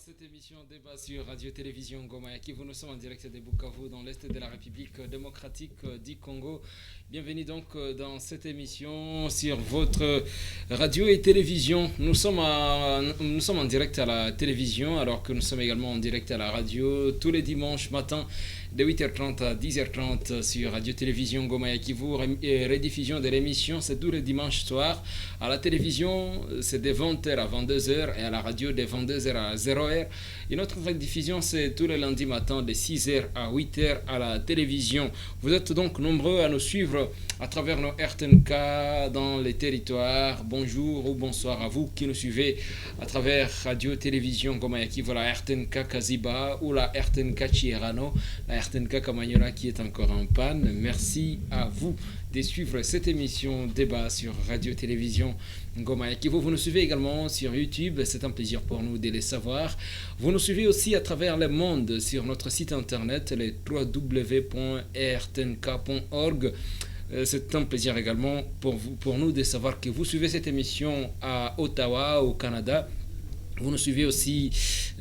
cette émission débat sur Radio-Télévision Goma et Kivu. Nous sommes en direct de Bukavu dans l'est de la République démocratique du Congo. Bienvenue donc dans cette émission sur votre radio et télévision. Nous sommes en direct à la télévision alors que nous sommes également en direct à la radio tous les dimanches matin de 8h30 à 10h30 sur Radio-Télévision Goma et Kivu. Rediffusion de l'émission, c'est tous les dimanches soirs. À la télévision, c'est de 20h à 22h et à la radio de 22h à 0h. Et notre rediffusion, c'est tous les lundis matin de 6h à 8h à la télévision. Vous êtes donc nombreux à nous suivre à travers nos RTNK dans les territoires. Bonjour ou bonsoir à vous qui nous suivez à travers Radio-Télévision Goma et Kivu, la RTNK Kaziba ou la RTNK Chirano, la RTNK Kamanyola qui est encore en panne. Merci à vous de suivre cette émission débat sur Radio-Télévision Goma et Kivu. Vous nous suivez également sur YouTube, c'est un plaisir pour nous de les savoir. Vous nous suivez aussi à travers le monde sur notre site internet, le www.rtnk.org. C'est un plaisir également pour nous de savoir que vous suivez cette émission à Ottawa, au Canada. Vous nous suivez aussi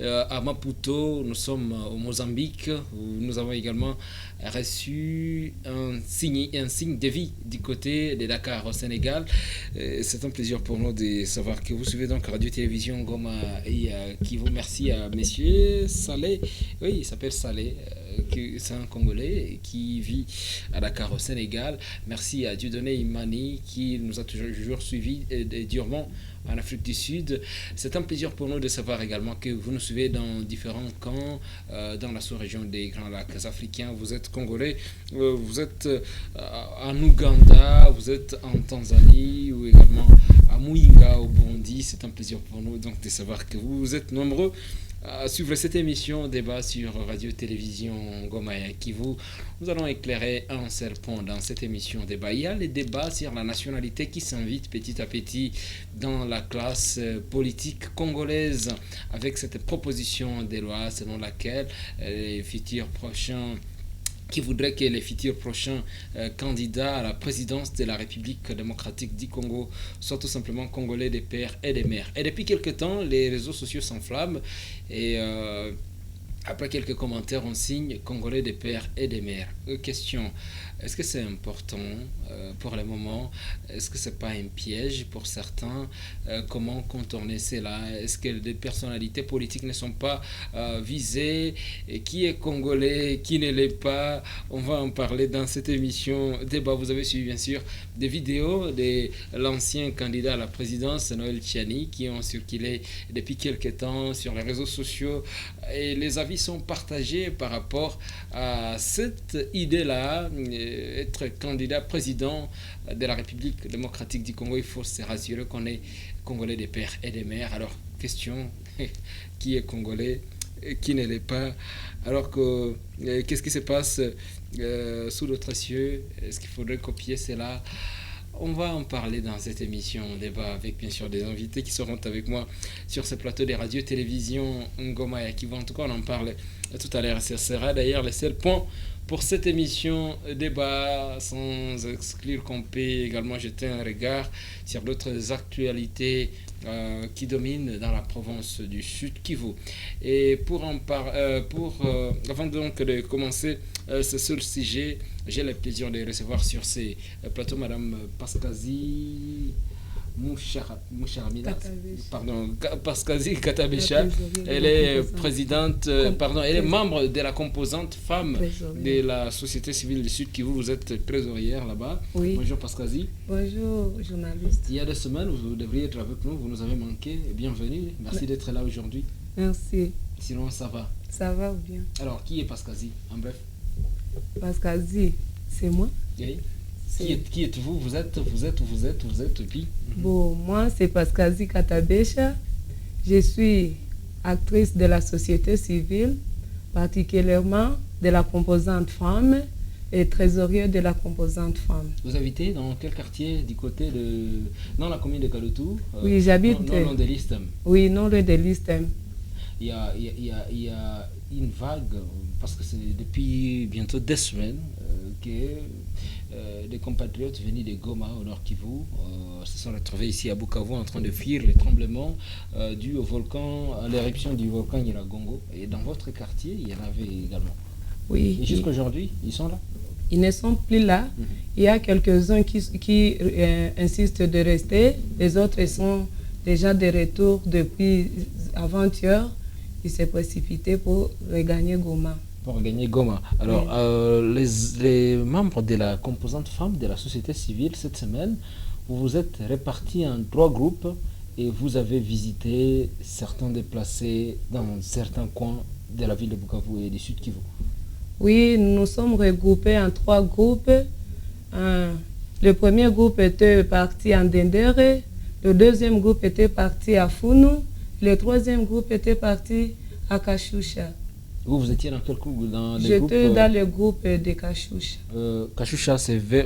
à Maputo, nous sommes au Mozambique, où nous avons également reçu un signe de vie du côté de Dakar au Sénégal. C'est un plaisir pour nous de savoir que vous suivez donc Radio-Télévision Goma et qui vous remercie à monsieur Saleh, oui il s'appelle Saleh, c'est un Congolais qui vit à Dakar au Sénégal. Merci à Dieudonné Imani qui nous a toujours suivis durement en Afrique du Sud. C'est un plaisir pour nous de savoir également que vous nous suivez dans différents camps dans la sous-région des Grands Lacs africains. Vous êtes Congolais, vous êtes en Ouganda, vous êtes en Tanzanie ou également à Muyinga au Burundi. C'est un plaisir pour nous donc de savoir que vous êtes nombreux à suivre cette émission débat sur Radio-Télévision Goma et Kivu. Nous allons éclairer un seul point dans cette émission débat. Il y a les débats sur la nationalité qui s'invitent petit à petit dans la classe politique congolaise avec cette proposition de loi selon laquelle les futurs prochains qui voudrait que les futurs prochains candidats à la présidence de la République démocratique du Congo soient tout simplement congolais des pères et des mères. Et depuis quelque temps, les réseaux sociaux s'enflamment et après quelques commentaires, on signe congolais des pères et des mères. Question, est-ce que c'est important pour le moment? Est-ce que c'est pas un piège pour certains? Comment contourner cela? Est-ce que des personnalités politiques ne sont pas visées? Et qui est congolais? Qui ne l'est pas? On va en parler dans cette émission débat. Vous avez suivi bien sûr des vidéos de l'ancien candidat à la présidence, Noël Tchani, qui ont circulé depuis quelques temps sur les réseaux sociaux. Et les avis sont partagés par rapport à cette idée-là. Être candidat président de la République démocratique du Congo, il faut se rassurer qu'on est congolais des pères et des mères. Alors, question, qui est congolais, qui ne l'est pas? Alors que, qu'est-ce qui se passe sous d'autres cieux? Est-ce qu'il faudrait copier cela? On va en parler dans cette émission débat avec bien sûr des invités qui seront avec moi sur ce plateau des radios-télévision Ngoma et qui vont en tout cas on en parle tout à l'heure. Ce sera d'ailleurs le seul point pour cette émission débat, sans exclure qu'on peut également jeter un regard sur d'autres actualités qui dominent dans la province du Sud Kivu. Et avant donc de commencer ce seul sujet, j'ai le plaisir de recevoir sur ces plateaux Madame Pascazi Pascazi Katabesha. Elle est présidente, elle est membre de la composante femme de la société civile du Sud Kivu. Vous êtes trésorière là-bas. Oui. Bonjour Pascazi. Bonjour journaliste. Il y a des semaines, vous devriez être avec nous, vous nous avez manqué. Bienvenue, merci d'être là aujourd'hui. Merci. Sinon, ça va? Ça va ou bien? Alors, qui est Pascazi, en bref? Pascazi, c'est moi. Oui. Qui êtes-vous? Vous êtes qui? Bon, moi, c'est Pascazi Katabesha. Je suis actrice de la société civile, particulièrement de la composante femme et trésorière de la composante femme. Vous habitez dans quel quartier du côté de... Dans la commune de Kaloutou? Oui, j'habite... Non loin de l'Istem. Oui, non loin de l'Istem. il y a une vague, parce que c'est depuis bientôt 2 semaines que des compatriotes venus de Goma au Nord Kivu se sont retrouvés ici à Bukavu en train de fuir les tremblements dus au volcan, à l'éruption du volcan Nyiragongo. Et dans votre quartier, il y en avait également. Oui. Et jusqu'à aujourd'hui, ils sont là? Ils ne sont plus là. Il y a quelques-uns qui insistent de rester. Les autres sont déjà de retour depuis avant-hier. Ils s'est précipité pour regagner Goma. Pour regagner Goma. Alors, les membres de la composante femme de la société civile, cette semaine, vous vous êtes répartis en 3 groupes et vous avez visité certains déplacés dans certains coins de la ville de Bukavu et du Sud Kivu. Oui, nous sommes regroupés en 3 groupes. Le premier groupe était parti en Dendere, le deuxième groupe était parti à Funu, le troisième groupe était parti à Kashusha. Vous étiez dans quel groupe? J'étais dans le groupe de Kashusha. Kashusha,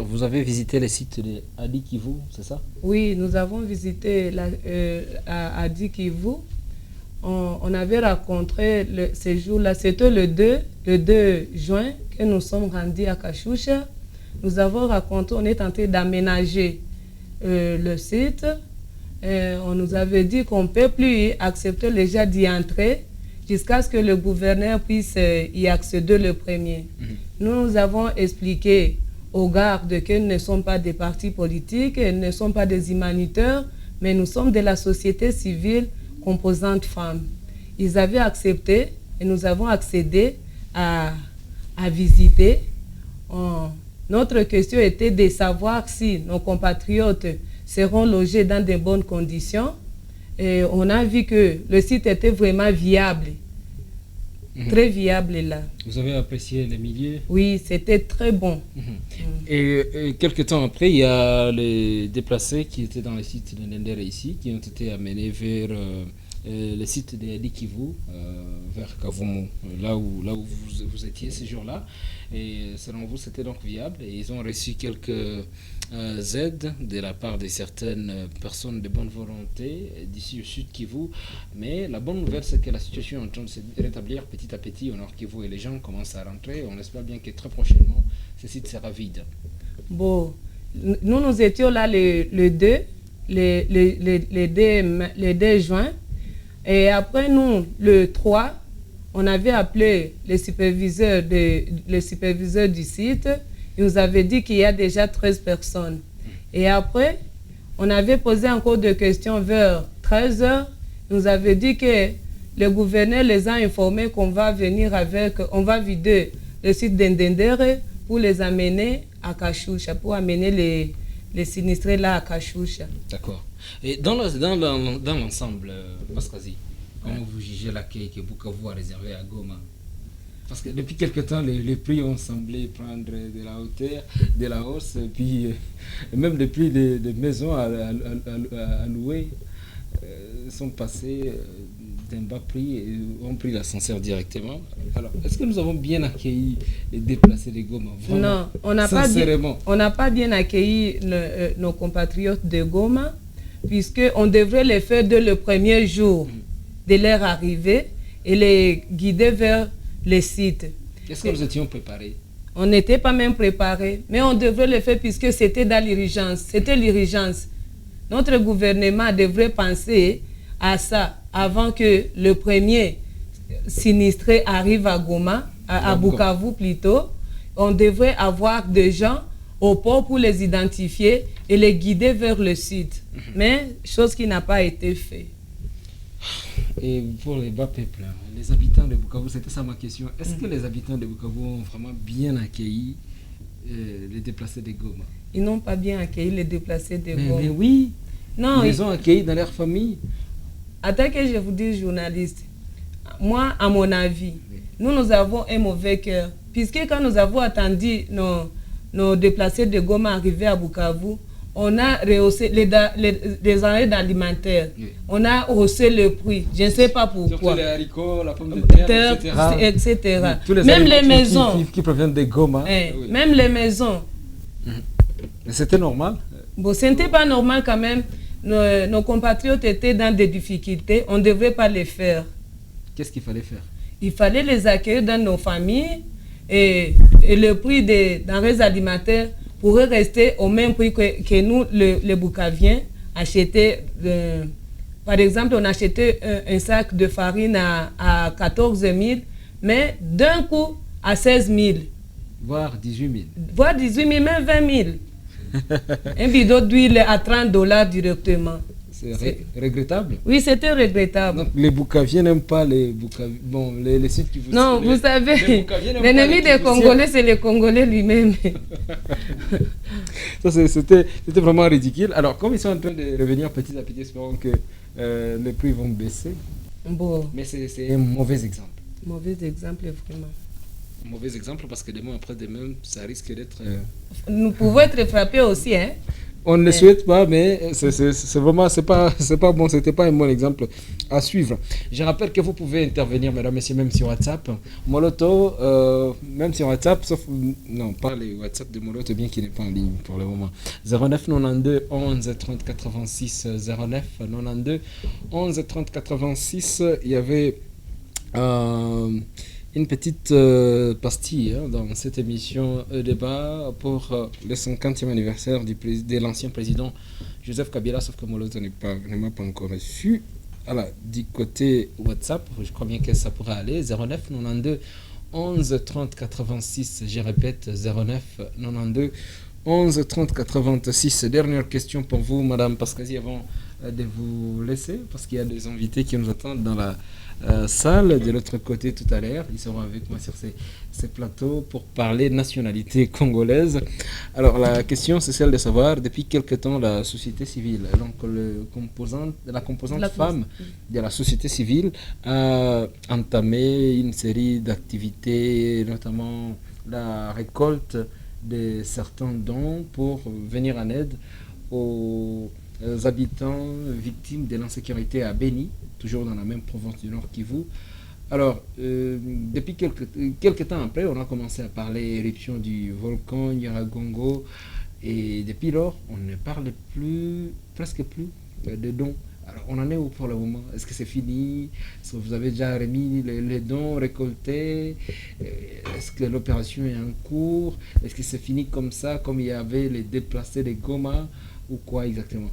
vous avez visité les sites de Adi Kivu, c'est ça? Oui, nous avons visité à Adi Kivu. On avait rencontré ce jour-là, c'était le 2 juin que nous sommes rendus à Kashusha. Nous avons rencontré, on est tenté d'aménager le site. On nous avait dit qu'on ne peut plus accepter les gens d'y entrer jusqu'à ce que le gouverneur puisse y accéder le premier. Nous avons expliqué aux gardes que nous ne sommes pas des partis politiques, nous ne sommes pas des humanitaires, mais nous sommes de la société civile composante femmes. Ils avaient accepté et nous avons accédé à visiter. Notre question était de savoir si nos compatriotes seront logés dans de bonnes conditions. Et on a vu que le site était vraiment viable, très viable là. Vous avez apprécié les milieux? Oui, c'était très bon. Et quelques temps après, il y a les déplacés qui étaient dans les sites de Nendere ici, qui ont été amenés vers le site de Adi Kivu, vers Kavumu, là où vous étiez ces jours-là. Et selon vous, c'était donc viable. Et ils ont reçu quelques aides de la part de certaines personnes de bonne volonté d'ici au Sud Kivu. Mais la bonne nouvelle, c'est que la situation est en train de se rétablir petit à petit au Nord Kivu et les gens commencent à rentrer. On espère bien que très prochainement, ce site sera vide. Bon, nous étions là le 2 juin. Et après nous, le 3, on avait appelé le superviseur du site. Il nous avait dit qu'il y a déjà 13 personnes. Et après, on avait posé encore des questions vers 13 heures. Il nous avait dit que le gouverneur les a informés qu'on va venir on va vider le site d'Endendere pour les amener à Kashusha, pour amener les sinistrés là à Kashusha. D'accord. Et dans l'ensemble, Paskazi, comment vous jugez l'accueil que Bukavu a réservé à Goma? Parce que depuis quelque temps, les prix ont semblé prendre de la hauteur, de la hausse, et puis même les prix des maisons à louer sont passés d'un bas prix et ont pris l'ascenseur directement. Alors, est-ce que nous avons bien accueilli les déplacés de Goma? Vraiment, non, on n'a pas bien accueilli nos compatriotes de Goma, puisqu'on devrait les faire dès le premier jour de leur arrivée et les guider vers les sites. Est-ce que nous étions préparés? On n'était pas même préparés, mais on devrait le faire puisque c'était dans l'urgence. C'était l'urgence. Notre gouvernement devrait penser à ça avant que le premier sinistré arrive à Goma, à Bukavu plutôt. On devrait avoir des gens au port pour les identifier et les guider vers le site. Mais chose qui n'a pas été faite. Et pour les bas peuples, les habitants de Bukavu, c'était ça ma question. Est-ce que les habitants de Bukavu ont vraiment bien accueilli les déplacés de Goma? Ils n'ont pas bien accueilli les déplacés de Goma. Mais oui, non, ils les ont accueillis dans leur famille. Attends que je vous dise, journaliste, moi, à mon avis, nous avons un mauvais cœur. Puisque quand nous avons attendu nos déplacés de Goma arriver à Bukavu, on a rehaussé les denrées alimentaires. Oui. On a haussé le prix. Je ne sais pas pourquoi. Surtout les haricots, la pomme de terre, etc. Oui, tous les même les maisons. Qui proviennent de Goma. Oui. Même les maisons. Mais c'était normal? Bon, ce n'était pas normal quand même. Nos compatriotes étaient dans des difficultés. On ne devrait pas les faire. qu'est-ce qu'il fallait faire? Il fallait les accueillir dans nos familles et le prix des denrées alimentaires pourrait rester au même prix que nous, les Bukaviens, acheter. Par exemple, on achetait un sac de farine à 14 000, mais d'un coup à 16 000. Voire 18 000. Voire 18 000, même 20 000. Un bidon d'huile à $30 directement. C'est regrettable. Oui, c'était regrettable. Donc les Bukaviens n'aiment pas les Bukaviens. Bon, les sites qui vous... Non, vous savez, l'ennemi des Congolais, c'est les Congolais lui-même. Ça, c'était vraiment ridicule. Alors, comme ils sont en train de revenir petit à petit, espérons que les prix vont baisser. Bon. Mais c'est un mauvais exemple. Mauvais exemple, vraiment. Mauvais exemple parce que demain après demain, ça risque d'être... Nous pouvons être frappés aussi, hein. On ne le souhaite pas, mais c'est vraiment, c'est pas bon, c'était pas un bon exemple à suivre. Je rappelle que vous pouvez intervenir, mesdames, messieurs, même sur WhatsApp. Moloto, même sur WhatsApp, sauf, non, pas les WhatsApp de Moloto, bien qu'il n'est pas en ligne pour le moment. 09 92 11 30 86, 09 92 11 30 86, il y avait... une petite pastille dans cette émission débat pour le 50e anniversaire de l'ancien président Joseph Kabila, sauf que Moloto ne m'a pas encore reçu. Alors, du côté WhatsApp, je crois bien que ça pourrait aller. 09 92 11 30 86, je répète, 09 92 11 30 86. Dernière question pour vous, Madame Pascazi, avant de vous laisser, parce qu'il y a des invités qui nous attendent dans la salle de l'autre côté tout à l'heure. Ils seront avec moi sur ces plateaux pour parler nationalité congolaise. Alors la question c'est celle de savoir depuis quelque temps la société civile, donc la composante femme de la société civile a entamé une série d'activités, notamment la récolte de certains dons pour venir en aide aux habitants victimes de l'insécurité à Beni, toujours dans la même province du Nord Kivu. Alors, depuis quelques temps après, on a commencé à parler éruption du volcan Nyiragongo, et depuis lors, on ne parle presque plus de dons. Alors, on en est où pour le moment? Est-ce que c'est fini? Est-ce que vous avez déjà remis les dons récoltés? Est-ce que l'opération est en cours? Est-ce que c'est fini comme ça, comme il y avait les déplacés de Goma, ou quoi exactement?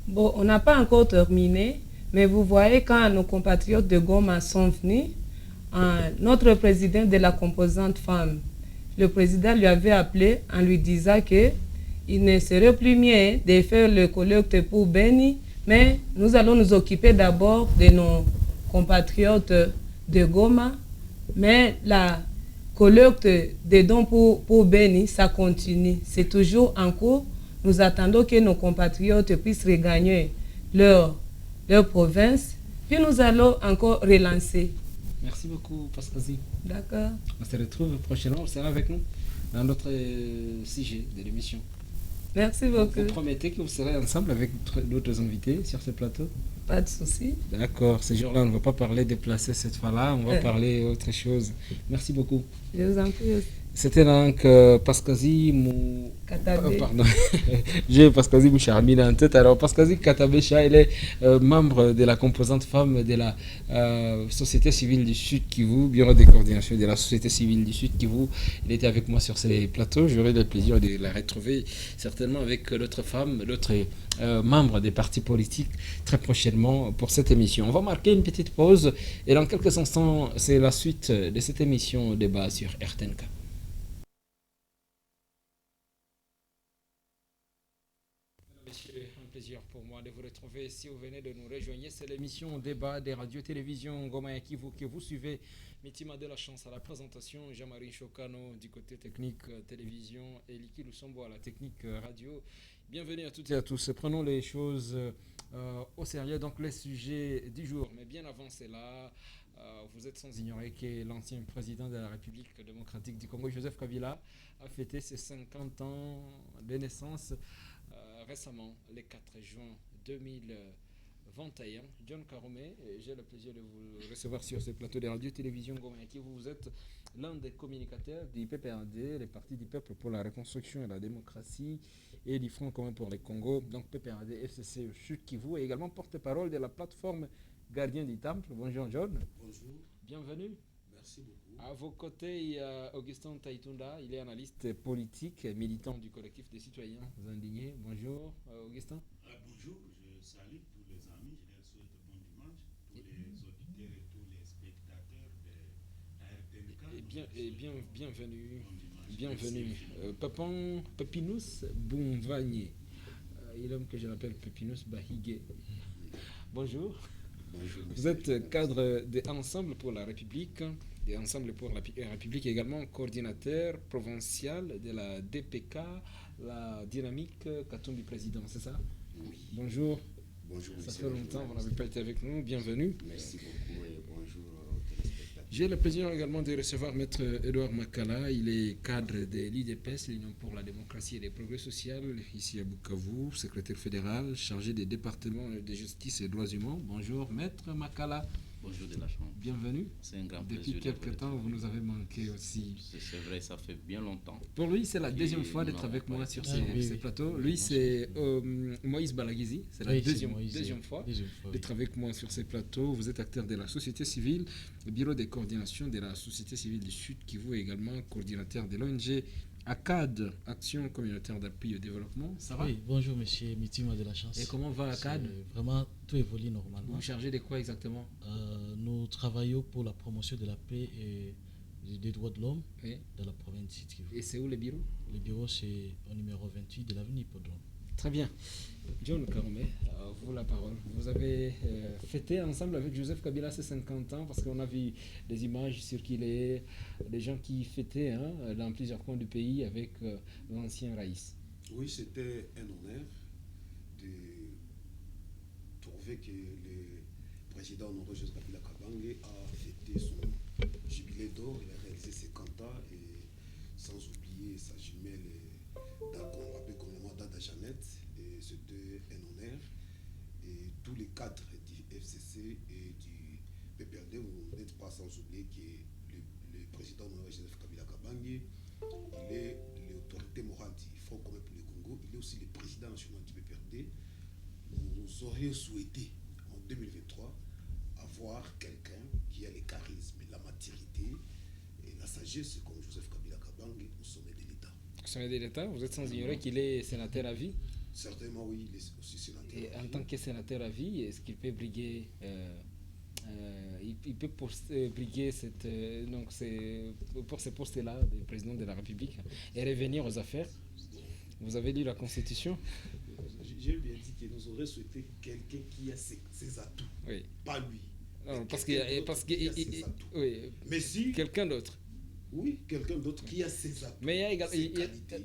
Bon, on n'a pas encore terminé, mais vous voyez, quand nos compatriotes de Goma sont venus, notre président de la composante femme, le président lui avait appelé en lui disant qu'il ne serait plus mieux de faire le collecte pour Beni, mais nous allons nous occuper d'abord de nos compatriotes de Goma, mais la collecte des dons pour Beni, ça continue, c'est toujours en cours. Nous attendons que nos compatriotes puissent regagner leur province, puis nous allons encore relancer. Merci beaucoup, Pascazi. D'accord. On se retrouve prochainement, vous serez avec nous dans notre sujet de l'émission. Merci beaucoup. Vous promettez que vous serez ensemble avec d'autres invités sur ce plateau? Pas de souci. D'accord, ce jour-là, on ne va pas parler déplacé cette fois-là, on va parler autre chose. Merci beaucoup. Je vous en prie aussi. C'était donc Pascazi Katabe. Pardon, j'ai Pascazi Moucharmina en tête. Alors Pascazi Katabecha, il est membre de la composante femme de la Société civile du Sud Kivu, bureau de coordination de la Société civile du Sud Kivu. Il était avec moi sur ces plateaux. J'aurai le plaisir de la retrouver certainement avec l'autre femme, l'autre membre des partis politiques très prochainement pour cette émission. On va marquer une petite pause et dans quelques instants, c'est la suite de cette émission débat sur RTNK. Pour moi de vous retrouver si vous venez de nous rejoindre. C'est l'émission Débat des radios-télévisions Goma Kivu que vous suivez. Mitima de la chance à la présentation, Jean-Marie Chokano du côté technique télévision et Liki Lusombo à la technique radio. Bienvenue à toutes et à tous. Prenons les choses au sérieux. Donc les sujets du jour. Mais bien avant cela, vous êtes sans ignorer que l'ancien président de la République démocratique du Congo, Joseph Kabila, a fêté ses 50 ans de naissance. Récemment, le 4 juin 2021, John Karoumé, j'ai le plaisir de vous recevoir sur ce plateau de radio-télévision Goma. Vous êtes l'un des communicateurs du PPRD, le Parti du Peuple pour la Reconstruction et la Démocratie, et du Front commun pour les Congo, donc PPRD, FCC Sud Kivu, et également porte-parole de la plateforme gardien du temple. Bonjour John. Bonjour. Bienvenue. Merci beaucoup. À vos côtés, il y a Augustin Taïtunda. Il est analyste politique, militant du collectif des citoyens indignés. Bonjour Augustin. Bonjour, je salue tous les amis. Je leur souhaite bon dimanche. Tous les auditeurs et tous les spectateurs de la RTNK. Bienvenue. Bon Bienvenue. Pepinus Boumvagné. Il est l'homme que je l'appelle Pepinus Bahigué. Bonjour. Bonjour. Vous êtes cadre de Ensemble pour la République, et Ensemble pour la République également coordinateur provincial de la DPK, la dynamique Katumbi président, c'est ça? Oui. Bonjour. Bonjour. Ça fait longtemps, vous n'avez pas été avec nous, bienvenue. Merci beaucoup et bonjour aux téléspectateurs. J'ai le plaisir également de recevoir Maître Edouard Makala. Il est cadre de l'IDPS, l'Union pour la démocratie et le progrès social, ici à Bukavu, secrétaire fédéral, chargé des départements de justice et droits humains. Bonjour Maître Makala. Bonjour de la Chambre. Bienvenue. C'est un grand plaisir. Depuis quelques temps, vous nous avez manqué aussi. C'est vrai, ça fait bien longtemps. Pour lui, c'est la deuxième fois d'être avec moi sur ces plateaux. Lui, c'est Moïse Balagizi. C'est la deuxième fois d'être avec moi sur ces plateaux. Vous êtes acteur de la société civile, le bureau de coordination de la société civile du Sud Kivu, également coordinateur de l'ONG ACAD, Action communautaire d'appui au développement. Ça va? Oui, bonjour monsieur Mitima de la Chance. Et comment va ACAD? Vraiment, tout évolue normalement. Vous vous chargez de quoi exactement? Nous travaillons pour la promotion de la paix et des droits de l'homme dans la province de Sud Kivu. Et c'est où le bureau? Le bureau, c'est au numéro 28 de l'avenue Hippodrome. Très bien. John Karume, vous la parole. Vous avez fêté ensemble avec Joseph Kabila ses 50 ans parce qu'on a vu des images circuler, des gens qui fêtaient dans plusieurs coins du pays avec l'ancien Raïs. Oui, c'était un honneur de trouver que le président honoré Joseph Kabila Kabange a fêté son jubilé d'or. Il a réalisé 50 ans et sans oublier sa jumelle Dada Jeannette, et c'était un honneur. Et tous les cadres du FCC et du PPRD, vous n'êtes pas sans oublier que le président Joseph Kabila Kabange, il est l'autorité morale du Front commun pour le Congo, il est aussi le président national du PPRD. Nous aurions souhaité en 2023 avoir quelqu'un qui a le charisme, la maturité et la sagesse comme Joseph Kabila Kabange au sommet de l'État. Au sommet de l'État, vous êtes sans ignorer qu'il est sénateur à vie? Certainement oui, il est aussi sénateur. Et en tant que sénateur à vie, est-ce qu'il peut briguer il peut briguer pour ce poste-là de président de la République et revenir aux affaires? Vous avez lu la Constitution? J'ai bien dit que nous aurions souhaité quelqu'un qui a ses atouts, oui. Pas lui. Non, parce que oui. Mais si quelqu'un d'autre. Oui, quelqu'un d'autre qui a ses atouts. Mais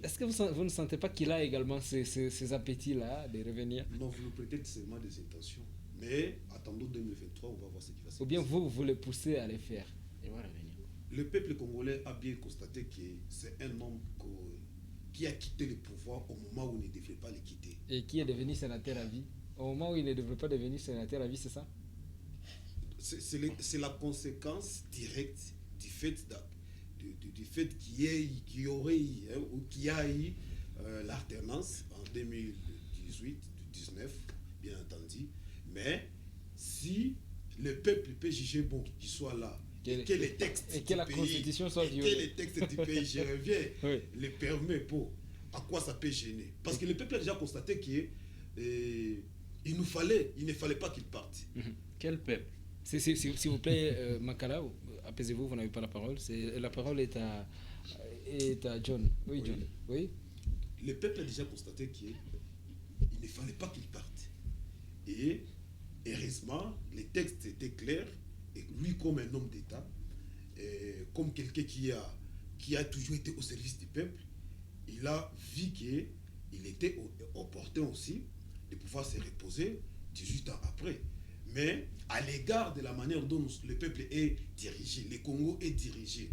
est-ce que vous ne sentez pas qu'il a également ces appétits-là de revenir? Non, vous nous prêtez seulement des intentions. Mais attendons 2023, on va voir ce qui va se passer. Ou bien vous le poussez à les faire et va revenir. Le peuple congolais a bien constaté que c'est un homme qui a quitté le pouvoir au moment où il ne devait pas le quitter. Et qui est devenu sénateur à vie? Au moment où il ne devrait pas devenir sénateur à vie, c'est ça? C'est la conséquence directe du fait qu'il y aurait eu, ou qu'il y a eu l'alternance en 2018-2019, bien entendu. Mais si le peuple peut juger bon qu'il soit là, que les textes et que la Constitution soit violée, que les textes du pays, je reviens, les permet pour, à quoi ça peut gêner? Parce que le peuple a déjà constaté qu'il ne fallait pas qu'il parte. Quel peuple? S'il vous plaît, Makala, apaisez-vous, vous n'avez pas la parole. La parole est à John. Oui, John. Oui. Le peuple a déjà constaté qu'il ne fallait pas qu'il parte. Et heureusement, les textes étaient clairs. Et lui, comme un homme d'État, comme quelqu'un qui a toujours été au service du peuple, il a vu qu'il était opportun aussi de pouvoir se reposer 18 ans après. Mais à l'égard de la manière dont le peuple est dirigé, le Congo est dirigé,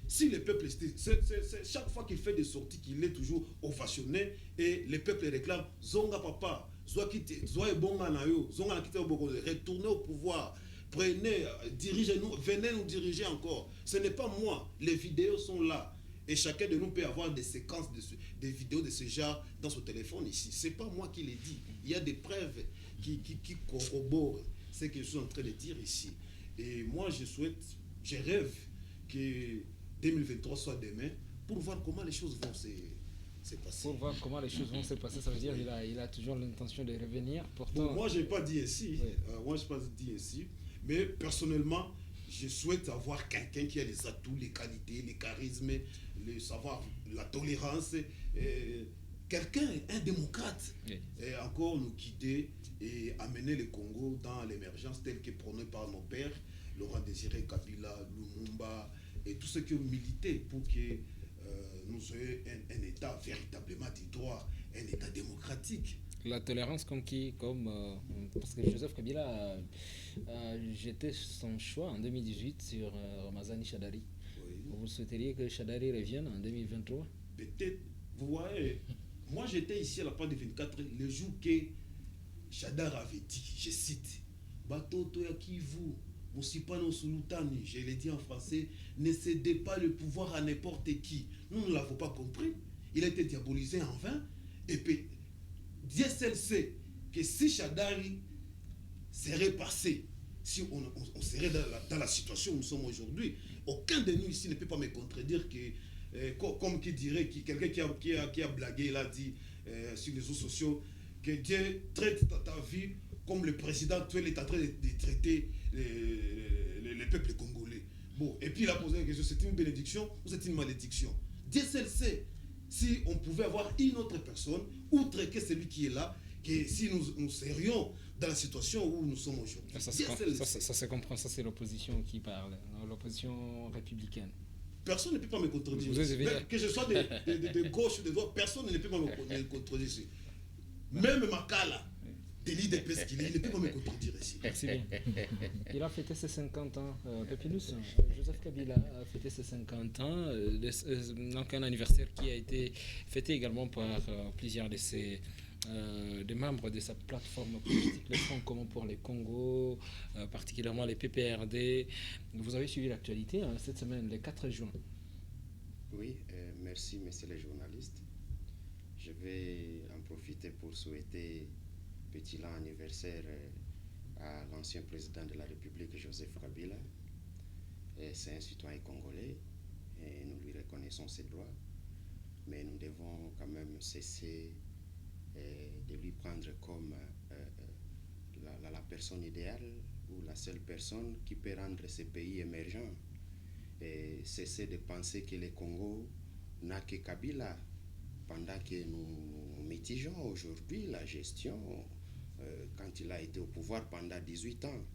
si le peuple, c'est chaque fois qu'il fait des sorties, qu'il est toujours ovationné et le peuple réclame Zonga papa, retournez au pouvoir, prenez, dirigez-nous, venez nous diriger encore. Ce n'est pas moi, les vidéos sont là. Et chacun de nous peut avoir des séquences, des vidéos de ce genre dans son téléphone ici. Ce n'est pas moi qui l'ai dit. Il y a des preuves qui corroborent ce que je suis en train de dire ici. Et moi, je rêve que 2023 soit demain pour voir comment les choses vont se passer. Pour voir comment les choses vont se passer, ça veut dire qu'il a toujours l'intention de revenir. Pourtant, bon, moi, je n'ai pas dit ainsi. Mais personnellement, je souhaite avoir quelqu'un qui a les atouts, les qualités, les charismes, le savoir, la tolérance. Quelqu'un, un démocrate, et encore nous guider et amener le Congo dans l'émergence telle que prônée par nos pères, Laurent Désiré Kabila, Lumumba, et tous ceux qui ont milité pour que nous ayons un État véritablement du droit, un État démocratique. La tolérance comme qui parce que Joseph Kabila a jeté son choix en 2018 sur Ramazani Shadari. Oui. Vous souhaiteriez que Shadari revienne en 2023? Peut-être, vous voyez, moi j'étais ici à la porte de 24 le jour que Shadar avait dit, je cite, Batoto ya Kivu, Musipano Sulutani, je l'ai dit en français, ne cédez pas le pouvoir à n'importe qui. Nous ne l'avons pas compris. Il a été diabolisé en vain. Et puis, Dieu seul sait que si Shadari serait passé, si on serait dans la situation où nous sommes aujourd'hui, aucun de nous ici ne peut pas me contredire que, comme qui dirait, quelqu'un qui a blagué, il a dit sur les réseaux sociaux, que Dieu traite ta vie comme le président actuel est en train de traiter les peuples congolais. Bon, et puis il a posé la question, c'est une bénédiction ou c'est une malédiction? Dieu seul sait. Si on pouvait avoir une autre personne, outre que celui qui est là, que si nous serions dans la situation où nous sommes aujourd'hui. Ça se comprend, ça c'est l'opposition qui parle, l'opposition républicaine. Personne ne peut pas me contredire. Que je sois de gauche ou de droite, personne ne peut pas me contredire ici. Même Makala, délit de pesque, il ne peut pas me contredire ici. Merci bien. Il a fêté ses 50 ans. Pépinus, Joseph Kabila a fêté ses 50 ans. Donc un anniversaire qui a été fêté également par plusieurs de ses des membres de sa plateforme politique, le Front commun pour les Congo, particulièrement les PPRD. Vous avez suivi l'actualité cette semaine, le 4 juin. Oui, merci, messieurs les journalistes. Je vais en profiter pour souhaiter petit lent anniversaire à l'ancien président de la République, Joseph Kabila. C'est un citoyen congolais et nous lui reconnaissons ses droits, mais nous devons quand même cesser de lui prendre comme la personne idéale ou la seule personne qui peut rendre ces pays émergents. Et cesser de penser que le Congo n'a que Kabila, pendant que nous mitigeons aujourd'hui la gestion quand il a été au pouvoir pendant 18 ans.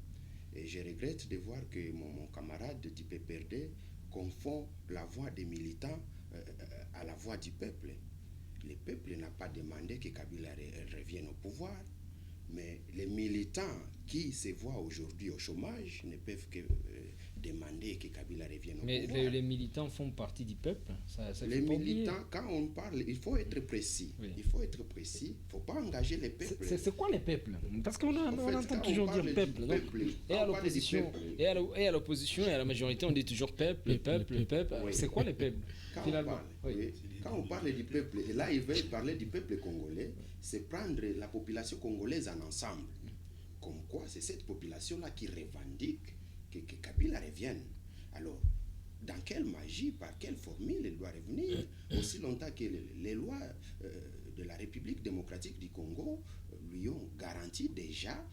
Et je regrette de voir que mon camarade du PPRD confond la voix des militants à la voix du peuple. Le peuple n'a pas demandé que Kabila revienne au pouvoir, mais les militants qui se voient aujourd'hui au chômage ne peuvent que demander que Kabila revienne au pouvoir. Mais les militants font partie du peuple. Les militants, quand on parle, il faut être précis. Oui. Il faut être précis. Il ne faut pas engager les peuples. C'est quoi les peuples? Parce qu'on entend toujours dire peuple. Et à l'opposition, et à l'opposition et à la majorité, on dit toujours peuple, peuple, peuple. Oui. C'est quoi les peuples finalement? Quand on parle du peuple, et là ils veulent parler du peuple congolais, c'est prendre la population congolaise en ensemble. Comme quoi, c'est cette population-là qui revendique que Kabila revienne. Alors, dans quelle magie, par quelle formule il doit revenir, aussi longtemps que les lois de la République démocratique du Congo lui ont garanti déjà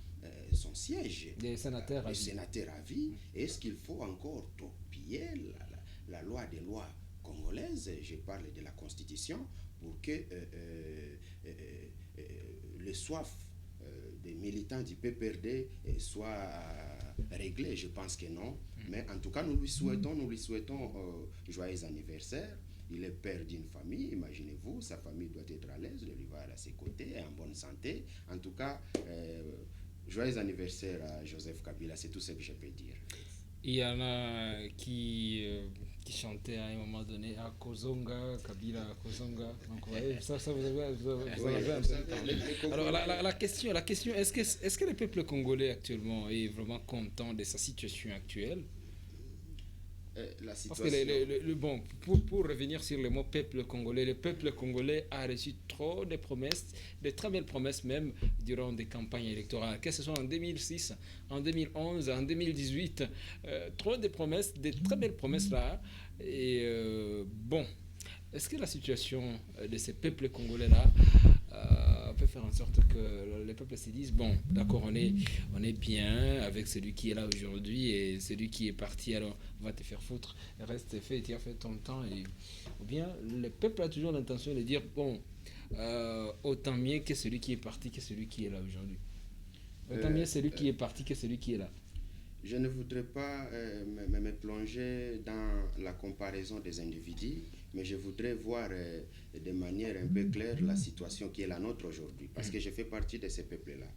son siège. Des sénateurs à vie. Est-ce qu'il faut encore torpiller la loi des lois congolaises? Je parle de la Constitution, pour que le soif des militants du PPRD soit réglé. Je pense que non. Mais en tout cas, nous lui souhaitons joyeux anniversaire. Il est père d'une famille, imaginez-vous, sa famille doit être à l'aise de lui voir à ses côtés, en bonne santé. En tout cas, joyeux anniversaire à Joseph Kabila, c'est tout ce que je peux dire. Il y en a qui chantaient à un moment donné à Kozonga, Kabila Kozonga. Donc, ouais, ça vous avez un peu parlé. Alors, la question est-ce que le peuple congolais actuellement est vraiment content de sa situation actuelle? la Parce situation... que, bon, pour revenir sur le mot peuple congolais, le peuple congolais a reçu trop de promesses, de très belles promesses même, durant des campagnes électorales, que ce soit en 2006, en 2011, en 2018, trop de promesses, de très belles promesses là. Et bon, est-ce que la situation de ces peuples congolais-là peut faire en sorte que les peuples se disent, bon, d'accord, on est bien avec celui qui est là aujourd'hui et celui qui est parti, alors va te faire foutre, reste fait, tu as fait ton temps. Ou bien le peuple a toujours l'intention de dire, bon, autant mieux que celui qui est parti que celui qui est là aujourd'hui. Autant mieux celui qui est parti que celui qui est là. Je ne voudrais pas me plonger dans la comparaison des individus, mais je voudrais voir de manière un peu claire la situation qui est la nôtre aujourd'hui, parce que je fais partie de ces peuples-là.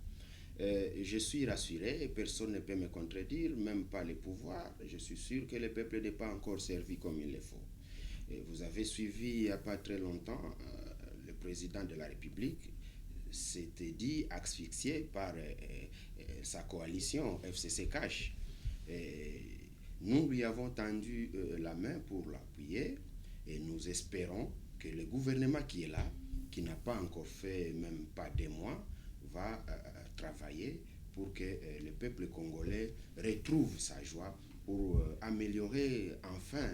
Je suis rassuré et personne ne peut me contredire, même pas les pouvoirs. Je suis sûr que le peuple n'est pas encore servi comme il le faut. Et vous avez suivi il n'y a pas très longtemps le président de la République s'était dit asphyxié par sa coalition FCC Cash. Nous lui avons tendu la main pour l'appuyer et nous espérons que le gouvernement qui est là, qui n'a pas encore fait même pas 2 mois, va travailler pour que le peuple congolais retrouve sa joie pour améliorer enfin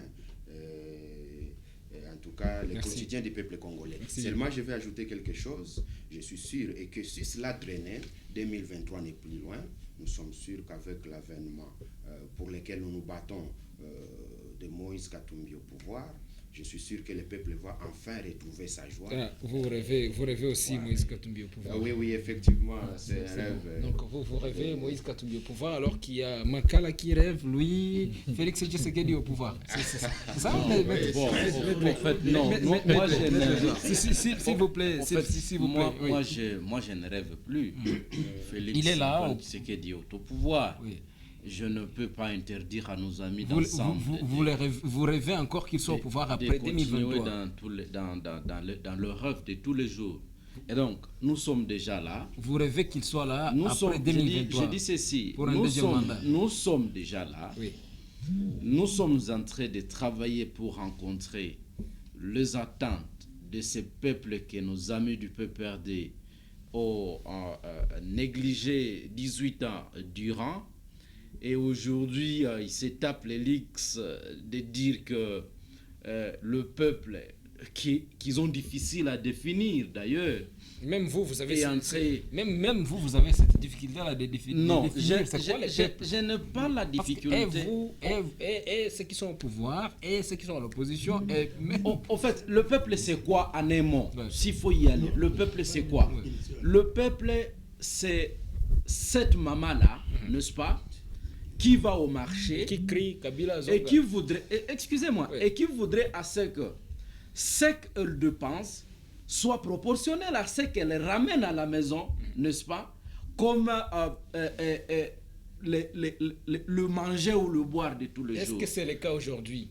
en tout cas le quotidien du peuple congolais. Seulement je vais ajouter quelque chose, je suis sûr, et que si cela traînait, 2023 n'est plus loin, nous sommes sûrs qu'avec l'avènement pour lequel nous nous battons de Moïse Katumbi au pouvoir, je suis sûr que le peuple va enfin retrouver sa joie. Vous rêvez aussi Moïse Katumbi au pouvoir. Oui, effectivement, c'est un rêve. Donc vous rêvez Moïse Katumbi au pouvoir, alors qu'il y a Makala qui rêve, lui, Félix Tshisekedi au pouvoir. C'est ça. Bon, en fait, non. Moi, s'il vous plaît, moi, je ne rêve plus. Félix il est là. Tshisekedi au pouvoir. Oui. Je ne peux pas interdire à nos amis vous rêvez encore qu'ils soient au pouvoir après 2023 dans leur rêve de tous les jours. Et donc, nous sommes déjà là. Vous rêvez qu'ils soient là après 2023. Je dis ceci. Pour un deuxième mandat. Nous sommes déjà là. Oui. Nous sommes en train de travailler pour rencontrer les attentes de ces peuples que nos amis du PPRD ont négligé 18 ans durant. Et aujourd'hui, ils se tapent les leaks de dire que le peuple, qu'ils ont difficile à définir d'ailleurs. Même vous avez même vous avez cette difficulté-là de définir. Non, je n'ai pas la difficulté. Et ceux qui sont au pouvoir, et ceux qui sont à l'opposition. En fait, le peuple, c'est quoi en un mot? S'il faut y aller, le peuple, c'est quoi? Le peuple, c'est cette maman-là, n'est-ce pas, qui va au marché, qui crie Kabila Zonga, et qui voudrait, excusez-moi, et qui voudrait à ce qu'elle dépense soit proportionnel à ce qu'elle ramène à la maison, n'est-ce pas, comme le manger ou le boire de tous les jours. Est-ce que c'est le cas aujourd'hui?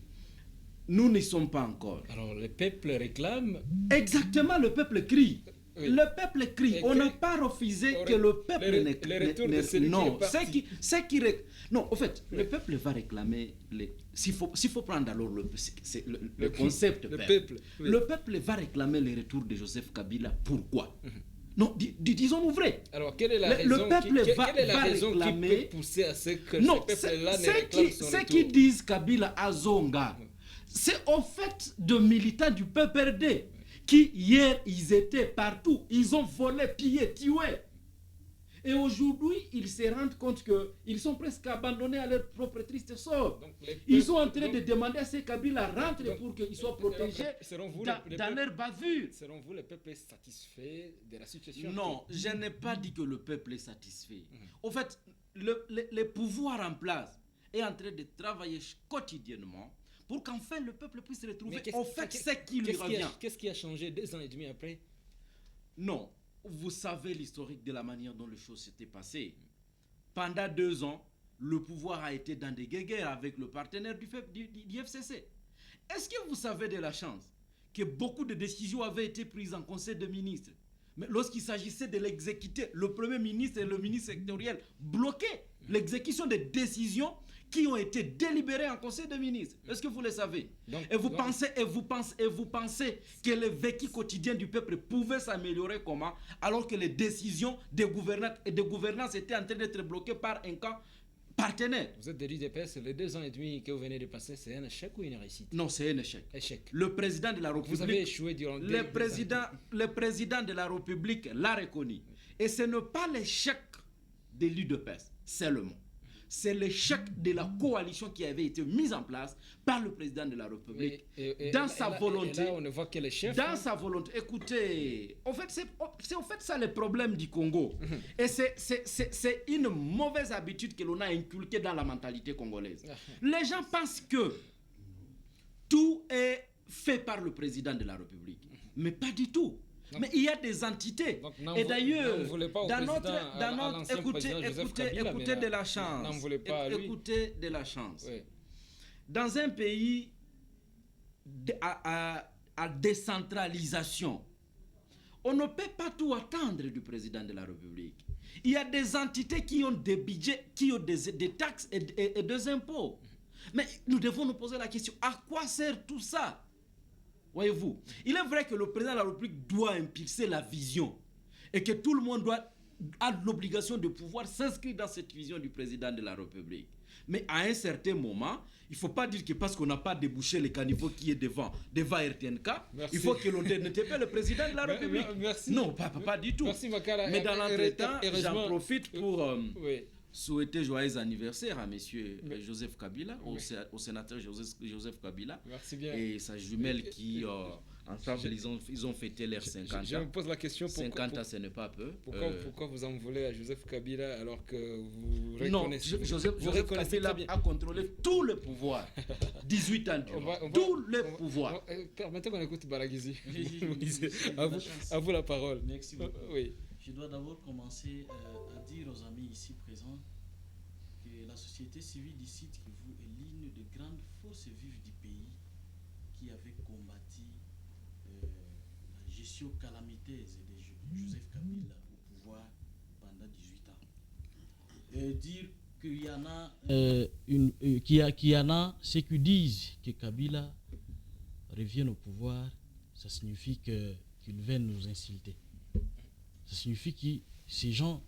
Nous n'y sommes pas encore. Alors le peuple réclame. Exactement, le peuple crie. Oui. Le peuple crie. On n'a pas refusé que le peuple non, non, en fait, le peuple va réclamer. S'il faut prendre alors le concept peuple. Oui. Le peuple va réclamer le retour de Joseph Kabila. Pourquoi? Non, disons-nous vrai. Alors, quelle est la raison qui peut pousser à ce que ce peuple-là ne réclame son retour? Ceux qui disent Kabila Azonga, c'est au fait de militants du PPRD. Qui hier, ils étaient partout. Ils ont volé, pillé, tué. Et aujourd'hui, ils se rendent compte qu'ils sont presque abandonnés à leur propre triste sort. Ils sont en train de demander à ces Kabila rentrent pour qu'ils soient protégés dans leur bavure. Selon vous, le peuple est satisfait de la situation? Non, je n'ai pas dit que le peuple est satisfait. En fait, le pouvoir en place est en train de travailler quotidiennement pour qu'enfin le peuple puisse retrouver ce qui lui revient. Qu'est-ce qui a changé 2 ans et demi après? Non, vous savez l'historique de la manière dont les choses s'étaient passées. Pendant 2 ans, le pouvoir a été dans des guéguerres avec le partenaire du FCC. Est-ce que vous savez de la chance que beaucoup de décisions avaient été prises en conseil de ministres, mais lorsqu'il s'agissait de l'exécuter, le premier ministre et le ministre sectoriel bloquaient l'exécution des décisions qui ont été délibérés en Conseil des ministres. Est-ce que vous le savez? Et vous pensez que le vécu quotidien du peuple pouvait s'améliorer comment, alors que les décisions des gouvernances étaient en train d'être bloquées par un camp partenaire? Vous êtes de l'UDPS, les 2 ans et demi que vous venez de passer, c'est un échec ou une réussite? Non, c'est un échec. Échec. Le président de la République... Vous avez échoué durant le président de la République l'a reconnu. Et ce n'est pas l'échec de l'UDPS seulement. C'est l'échec de la coalition qui avait été mise en place par le président de la République. Dans sa volonté... Et là, on ne voit que les chefs. Dans sa volonté... Écoutez, en fait, c'est en fait ça le problème du Congo. Et c'est une mauvaise habitude que l'on a inculquée dans la mentalité congolaise. Les gens pensent que tout est fait par le président de la République. Mais pas du tout. Mais il y a des entités. Et d'ailleurs, écoutez de la chance. Écoutez de la chance. Oui. Dans un pays à décentralisation, on ne peut pas tout attendre du président de la République. Il y a des entités qui ont des budgets, qui ont des taxes et des impôts. Mais nous devons nous poser la question, à quoi sert tout ça? Voyez-vous, il est vrai que le président de la République doit impulser la vision et que tout le monde a l'obligation de pouvoir s'inscrire dans cette vision du président de la République. Mais à un certain moment, il ne faut pas dire que parce qu'on n'a pas débouché le caniveau qui est devant RTNK, il faut que l'on n'était pas le président de la République. Merci. Non, pas du tout. Merci, Makala. Mais dans l'entretemps, j'en profite pour... souhaiter joyeux anniversaire à monsieur Joseph Kabila, au sénateur Joseph Kabila. Merci bien. Et sa jumelle qui, ensemble, ils ont fêté leurs 50 ans. Je me pose la question, 50 ans, ce n'est pas peu. Pourquoi vous en voulez à Joseph Kabila alors que vous reconnaissez... Non, Joseph Kabila a contrôlé tout le pouvoir. 18 ans durant. Tout le pouvoir. Permettez qu'on écoute Balagizi. À vous la parole. Merci beaucoup. Oui. Je dois d'abord commencer à dire aux amis ici présents que la société civile d'ici Kivu est l'une des grandes forces vives du pays qui avait combattu la gestion calamiteuse de Joseph Kabila au pouvoir pendant 18 ans. Dire qu'il y en a, qu'il y en a ceux qui disent que Kabila revient au pouvoir, ça signifie qu'ils viennent nous insulter. Ça signifie que ces gens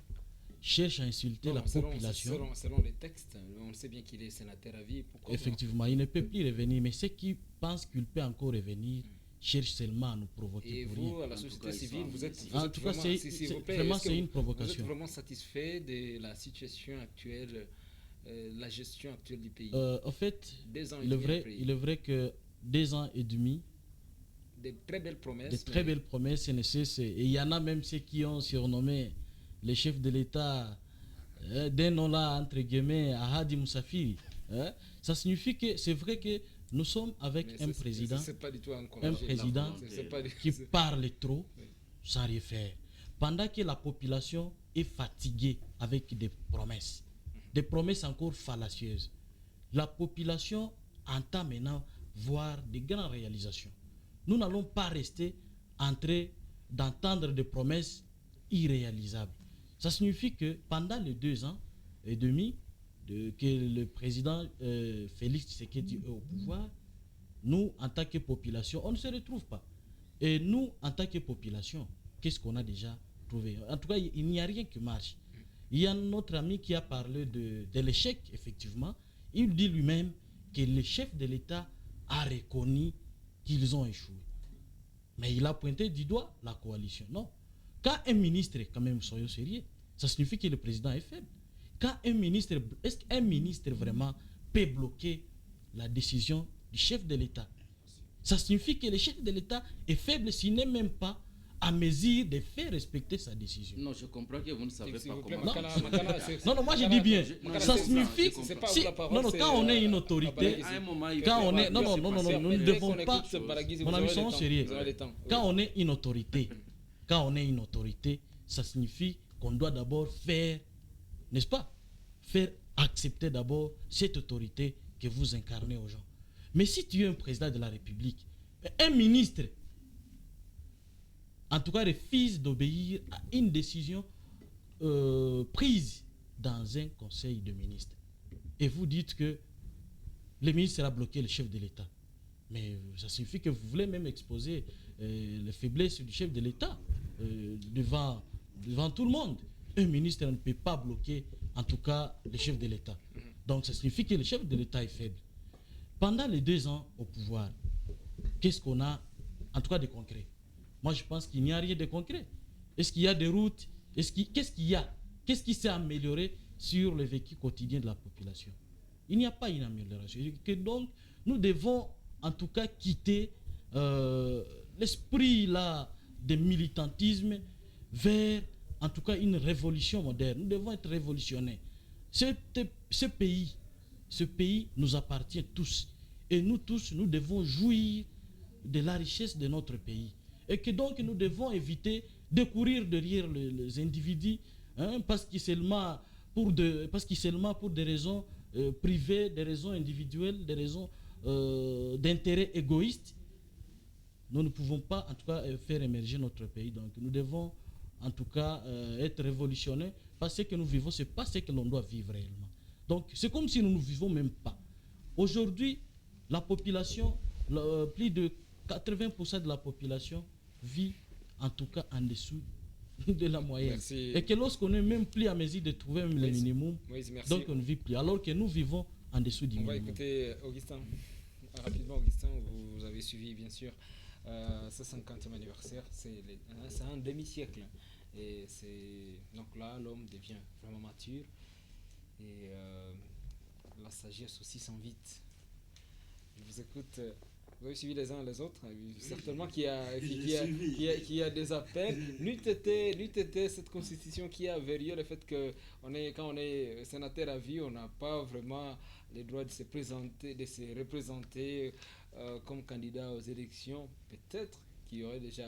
cherchent à insulter la population. Selon les textes, on sait bien qu'il est sénateur à vie. Effectivement, il ne peut plus revenir. Mais ceux qui pensent qu'il peut encore revenir cherchent seulement à nous provoquer. Et vous, à la société civile, vous êtes en tout cas, c'est une provocation. Vous êtes vraiment satisfait de la situation actuelle, la gestion actuelle du pays? En fait, il est vrai que 2 ans et demi, des très belles promesses. Des très belles promesses, et il y en a même ceux qui ont surnommé les chefs de l'État d'un nom-là, entre guillemets, Ahadi Moussafiri. Ça signifie que c'est vrai que nous sommes avec un président qui parle trop sans rien faire. Pendant que la population est fatiguée avec des promesses encore fallacieuses. La population entend maintenant voir des grandes réalisations. Nous n'allons pas rester en train d'entendre des promesses irréalisables. Ça signifie que pendant les 2 ans et demi que le président Félix Tshisekedi est au pouvoir, nous, en tant que population, on ne se retrouve pas. Et nous, en tant que population, qu'est-ce qu'on a déjà trouvé? En tout cas, il n'y a rien qui marche. Il y a notre ami qui a parlé de l'échec, effectivement. Il dit lui-même que le chef de l'État a reconnu qu'ils ont échoué. Mais il a pointé du doigt la coalition. Non. Quand un ministre, quand même, soyons sérieux, ça signifie que le président est faible. Quand un ministre, est-ce qu'un ministre vraiment peut bloquer la décision du chef de l'État? Ça signifie que le chef de l'État est faible s'il n'est même pas à mesure de faire respecter sa décision. Non, je comprends que vous ne savez pas comment. Non, moi je dis bien. Ça signifie quand on est une autorité, quand on est, non, nous ne devons pas. Mon ami, soyons sérieux. Quand on est une autorité, ça signifie qu'on doit d'abord faire, n'est-ce pas, faire accepter d'abord cette autorité que vous incarnez aux gens. Mais si tu es un président de la République, un ministre, en tout cas, refuse d'obéir à une décision prise dans un conseil de ministres. et vous dites que le ministre a bloqué le chef de l'État. Mais ça signifie que vous voulez même exposer les faiblesses du chef de l'État devant tout le monde. Un ministre ne peut pas bloquer, en tout cas, le chef de l'État. Donc ça signifie que le chef de l'État est faible. Pendant les 2 ans au pouvoir, qu'est-ce qu'on a, en tout cas, de concret? Moi, je pense qu'il n'y a rien de concret. Est-ce qu'il y a des routes? Qu'est-ce qu'il y a? Qu'est-ce qui s'est amélioré sur le vécu quotidien de la population? Il n'y a pas une amélioration. Donc, nous devons, en tout cas, quitter l'esprit là de militantisme vers, en tout cas, une révolution moderne. Nous devons être révolutionnaires. Ce pays nous appartient tous. Et nous tous, nous devons jouir de la richesse de notre pays. Et que donc, nous devons éviter de courir derrière les individus, hein, parce que seulement pour des raisons privées, des raisons individuelles, des raisons d'intérêt égoïste. Nous ne pouvons pas, en tout cas, faire émerger notre pays. Donc, nous devons, en tout cas, être révolutionnaires, parce que ce que nous vivons, ce n'est pas ce que l'on doit vivre réellement. Donc, c'est comme si nous ne vivons même pas. Aujourd'hui, la population, plus de 80% de la population vit, en tout cas, en dessous de la moyenne. Merci. Et que lorsqu'on n'est même plus à mesure de trouver le minimum, donc on ne vit plus. Alors que nous vivons en dessous du minimum. On va écouter Augustin. Rapidement, Augustin, vous avez suivi, bien sûr, ce 50e anniversaire. C'est un demi-siècle. Et donc là, l'homme devient vraiment mature. Et la sagesse aussi s'invite. Je vous écoute. Vous avez suivi les uns les autres. Certainement qu'il y a des appels. N'eût été cette constitution qui a verrouillé le fait que quand on est sénateur à vie, on n'a pas vraiment le droit de se présenter, de se représenter comme candidat aux élections. Peut-être qu'il y aurait déjà...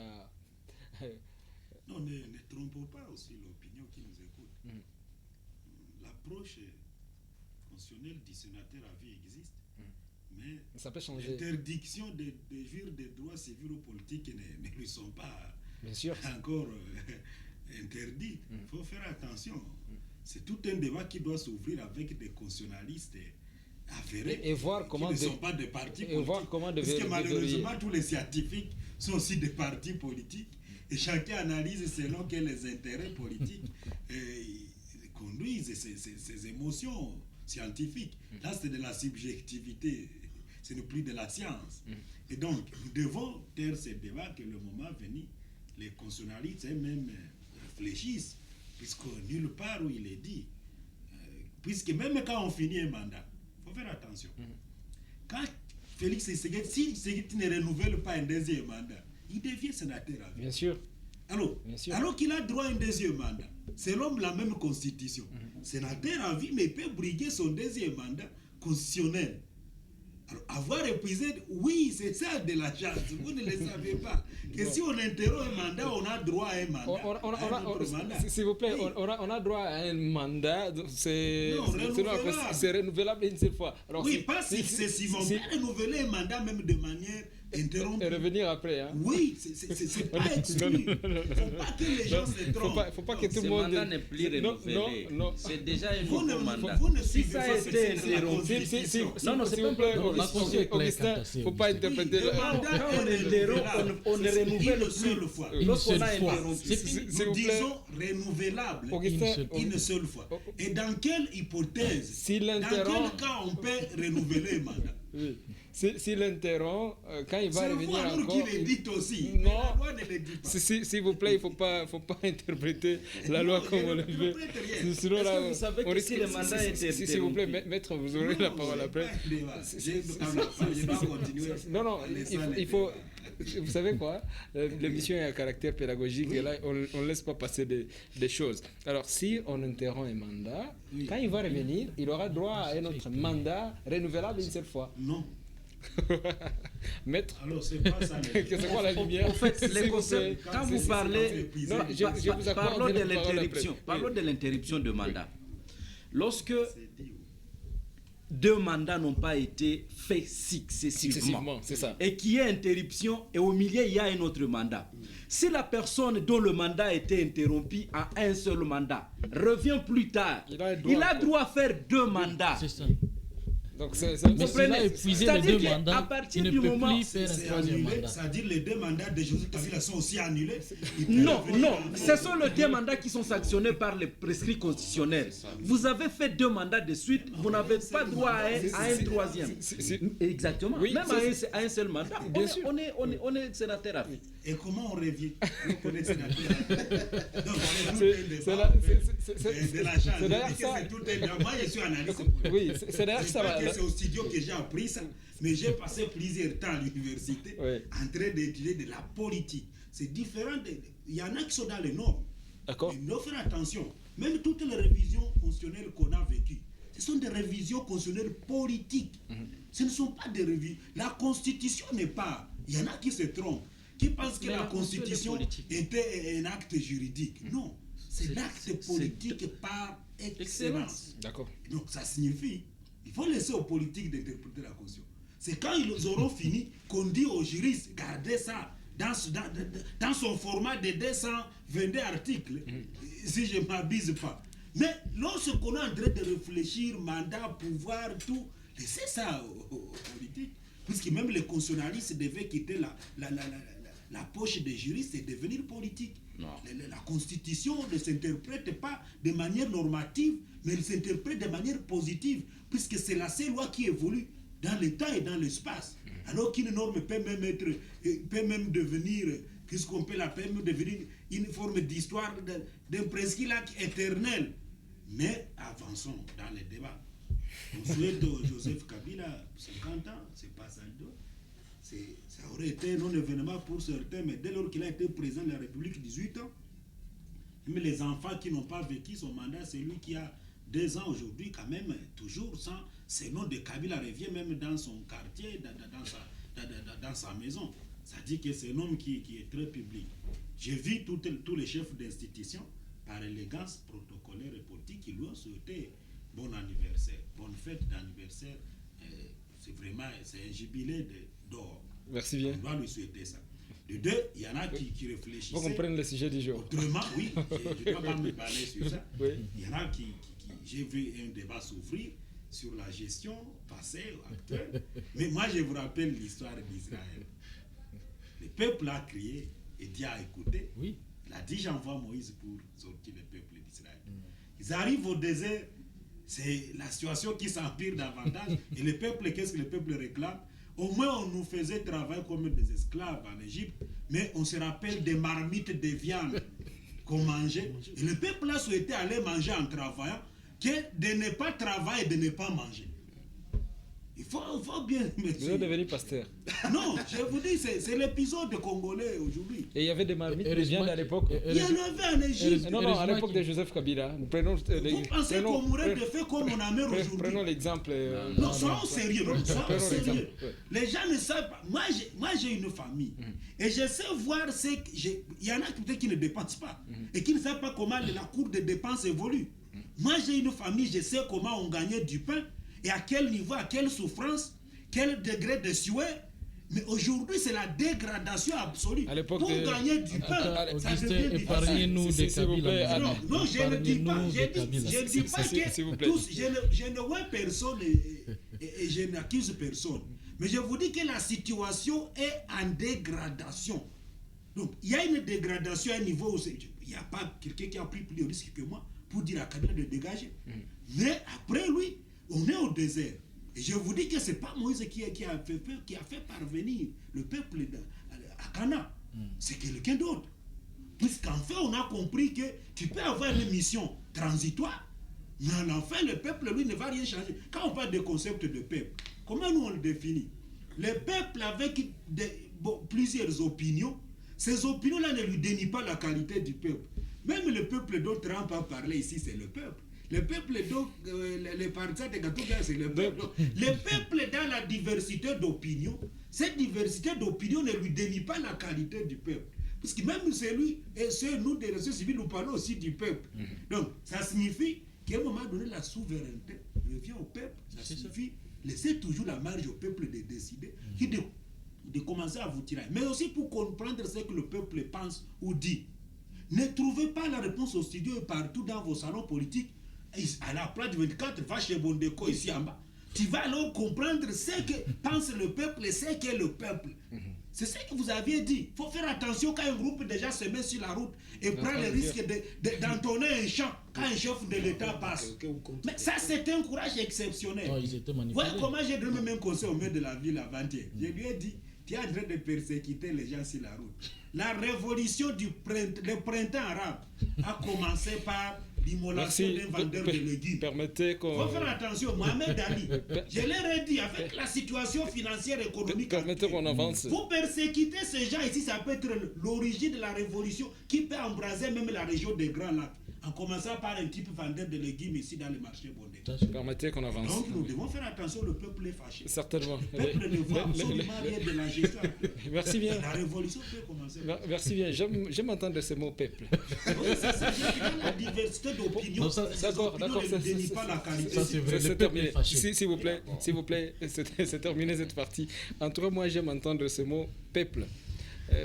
Non, ne trompons pas aussi l'opinion qui nous écoute. L'approche constitutionnelle du sénateur à vie existe. Mais ça peut changer. L'interdiction de jouir des droits civils ou politiques ne lui sont pas bien sûr encore interdits. Il faut faire attention. C'est tout un débat qui doit s'ouvrir avec des constitutionnalistes avérés et voir comment qui ne sont pas des partis politiques. Parce que malheureusement, tous les scientifiques sont aussi des partis politiques et chacun analyse selon que les intérêts politiques conduisent ses émotions scientifiques. Là, c'est de la subjectivité. Ce n'est plus de la science. Et donc, nous devons taire ce débat que le moment venu, les constitutionnalistes eux-mêmes réfléchissent, puisque nulle part où il est dit, puisque même quand on finit un mandat, il faut faire attention. Quand Félix Tshisekedi, si Tshisekedi ne renouvelle pas un deuxième mandat, il devient sénateur à vie. Bien sûr. Alors qu'il a droit à un deuxième mandat, selon la même constitution. Sénateur à vie, mais il peut briguer son deuxième mandat constitutionnel. Alors, avoir épuisé, oui, c'est ça de la chance. Vous ne le savez pas. Que si on interrompt un mandat, on a droit à un mandat. S'il vous plaît, oui. on a droit à un mandat. C'est renouvelable une seule fois. Alors, oui, pas successivement. Renouveler un mandat même de manière interrompue. Et revenir après. Hein? Oui, c'est pas exclu. Il ne faut pas que les gens se trompent. Il ne faut pas que tout le monde... Ce mandat n'est plus renouvelé. C'est déjà un nouveau mandat. Vous ne si ça a été interrompu... Non, s'il vous plaît, Augustin, il ne faut pas interpréter... Quand on interrompt, on ne renouvelle une seule fois. Lorsqu'on a interrompu... Nous disons renouvelable une seule fois. Et dans quelle hypothèse, dans quel cas on peut renouveler un mandat? S'il interrompt, quand il va revenir encore... C'est qui le dit aussi. Non. La loi ne le dit pas. S'il vous plaît, il ne faut pas interpréter la loi comme on le veut. Sinon, là, vous savez que si le mandat est interrompu... S'il vous plaît, maître, vous aurez la parole après. Non, il faut... Vous savez quoi? L'émission est à caractère pédagogique et là, on ne laisse pas passer des choses. Alors, si on interrompt un mandat, quand il va revenir, il aura droit à un autre mandat renouvelable une seule fois. Non. Maître. Alors, c'est pas ça. C'est quoi la lumière? En fait, les concepts, quand vous parlez... Non, je vous accorde parlons de l'interruption. Parlons de l'interruption de mandat. Lorsque 2 mandats n'ont pas été faits successivement, c'est ça. et qu'il y ait interruption et au milieu il y a un autre mandat. Si la personne dont le mandat a été interrompu à un seul mandat revient plus tard, il a droit à faire 2 mandats. C'est ça. Donc c'est Mais s'il a épuisé les 2 mandats, il ne peut plus faire un C'est 3e annulé, mandat. c'est-à-dire les 2 mandats de Joseph Kabila sont aussi annulés. Non, ce sont les 2 mandats qui sont sanctionnés par les prescrits constitutionnels. Vous avez fait 2 mandats de suite, vous n'avez pas droit à un 3e. Exactement, Oui, même à un seul mandat. On est sénateur à vie. Et comment on revient? Vous connaissez la c'est de la chance. d'ailleurs ça. Moi, je suis analyste politique. Oui, c'est d'ailleurs ça va. C'est au studio que j'ai appris ça, mais j'ai passé plusieurs temps à l'université en train d'étudier de la politique. C'est différent. Il y en a qui sont dans les normes. D'accord. Il faut faire attention. Même toutes les révisions constitutionnelles qu'on a vécues, ce sont des révisions constitutionnelles politiques. Ce ne sont pas des révisions. La Constitution n'est pas. Il y en a qui se trompent, qui pensent que la Constitution était un acte juridique. Non, c'est l'acte politique par excellence. D'accord. Donc ça signifie, il faut laisser aux politiques d'interpréter la Constitution. C'est quand ils auront fini qu'on dit aux juristes, gardez ça dans son format de 222 articles, si je ne m'abuse pas. Mais lorsqu'on est en train de réfléchir, mandat, pouvoir, tout, laissez ça aux politiques. Puisque même les constitutionnalistes devaient quitter la poche des juristes et devenir politiques. La Constitution ne s'interprète pas de manière normative, mais elle s'interprète de manière positive, puisque c'est la seule loi qui évolue dans le temps et dans l'espace. Alors qu'une norme peut même devenir, qu'est-ce qu'on peut l'appeler, devenir une forme d'histoire d'un prescrit éternel. Mais avançons dans les débats. On souhaite Joseph Kabila 50 ans, c'est pas ça. Ça aurait été un non-événement pour certains, mais dès lors qu'il a été président de la République 18 ans, même les enfants qui n'ont pas vécu son mandat, c'est lui qui a 2 ans aujourd'hui, quand même, toujours sans. Ce nom de Kabila revient même dans son quartier, dans sa maison. Ça dit que c'est un homme qui est très public. J'ai vu tous les chefs d'institution, par élégance protocolaire et politique, qui lui ont souhaité bon anniversaire, bonne fête d'anniversaire. C'est vraiment un jubilé d'or. Merci bien. On doit lui souhaiter ça. De 2, il y en a qui réfléchissent. Faut qu'on prenne le sujet du jour. Autrement, oui, je ne dois pas me parler sur ça. Oui. Il y en a qui j'ai vu un débat s'ouvrir sur la gestion passée ou actuelle. Mais moi, je vous rappelle l'histoire d'Israël. Le peuple a crié et Dieu a écouté. Oui. Il a dit j'envoie Moïse pour sortir le peuple d'Israël. Ils arrivent au désert, c'est la situation qui s'empire davantage. Et le peuple, qu'est-ce que le peuple réclame? Au moins, on nous faisait travailler comme des esclaves en Égypte, mais on se rappelle des marmites de viande qu'on mangeait. Et le peuple a souhaité aller manger en travaillant, que de ne pas travailler et de ne pas manger. Il faut bien... Vous êtes devenu pasteur. Non, je vous dis, c'est l'épisode congolais aujourd'hui. Et il y avait des marmites de viande à l'époque. Il y en avait en Égypte. Non, à l'époque de Joseph Kabila. Nous prenons, Vous pensez qu'on mourrait de faim comme on a meurt aujourd'hui? Prenons l'exemple. Non, soyons sérieux. Soyons sérieux. l'exemple. Les gens ne savent pas. Moi, j'ai une famille. Et je sais voir ce que il y en a peut-être qui ne dépensent pas. Et qui ne savent pas comment la cour des dépenses évolue. Moi, j'ai une famille, je sais comment on gagnait du pain. Et à quel niveau, à quelle souffrance, quel degré de souhait. Mais aujourd'hui, c'est la dégradation absolue. Pour gagner du pain, ça devient difficile. Épargnez-nous des Kabila. Non, je ne dis pas. Je ne dis pas que tous, je ne vois personne et je n'accuse personne. Mais je vous dis que la situation est en dégradation. Donc, il y a une dégradation à un niveau où il n'y a pas quelqu'un qui a pris plus de risques que moi pour dire à Kabila de dégager. Mais après lui, on est au désert. Et je vous dis que ce n'est pas Moïse qui a fait parvenir le peuple à Canaan. C'est quelqu'un d'autre. Puisqu'en fait, on a compris que tu peux avoir une mission transitoire, mais à la fin, le peuple, lui, ne va rien changer. Quand on parle de concept de peuple, comment nous on le définit? Le peuple avec plusieurs opinions, ces opinions-là ne lui dénient pas la qualité du peuple. Même le peuple dont Trump a parlé ici, c'est le peuple. Le peuple, donc, les partisans de Gatouga, c'est le peuple. Le peuple dans la diversité d'opinions, cette diversité d'opinions ne lui dénie pas la qualité du peuple. Parce que même c'est lui, et c'est nous, des relations civiles, nous parlons aussi du peuple. Donc, ça signifie qu'à un moment donné, la souveraineté revient au peuple, ça suffit. Laissez toujours la marge au peuple de décider, de commencer à vous tirer. Mais aussi pour comprendre ce que le peuple pense ou dit. Ne trouvez pas la réponse au studio et partout dans vos salons politiques. À la place 24, va chez Bondeko ici en bas. Tu vas alors comprendre ce que pense le peuple et ce qu'est le peuple. C'est ce que vous aviez dit. Il faut faire attention quand un groupe déjà se met sur la route et prend le risque d'entonner un chant quand un chef de l'État passe. Mais ça, c'est un courage exceptionnel. Voilà comment j'ai donné même conseil au maire de la ville avant-hier. Je lui ai dit, tu es en train de persécuter les gens sur la route. La révolution du printemps arabe a commencé par l'immolation d'un vendeur de légumes. Permettez qu'on... Il faut faire attention, Mohamed Ali, je leur ai dit, avec la situation financière et économique, permettez qu'on avance. Vous persécuter ces gens ici, ça peut être l'origine de la révolution qui peut embraser même la région des Grands Lacs. En commençant par un type vendeur de légumes ici dans le marché Bondé. Permettez qu'on avance. Donc nous devons faire attention, le peuple est fâché. Certainement. Le peuple ne voit absolument rien de la gestion. Merci bien. La révolution peut commencer. Merci bien. J'aime entendre ce mot peuple. Oui, c'est ça. La diversité d'opinion. D'accord. Ne dénie pas la qualité. Ça, c'est vrai. C'est terminé. S'il vous plaît, c'est terminé cette partie. En tout cas, moi, j'aime entendre ce mot peuple.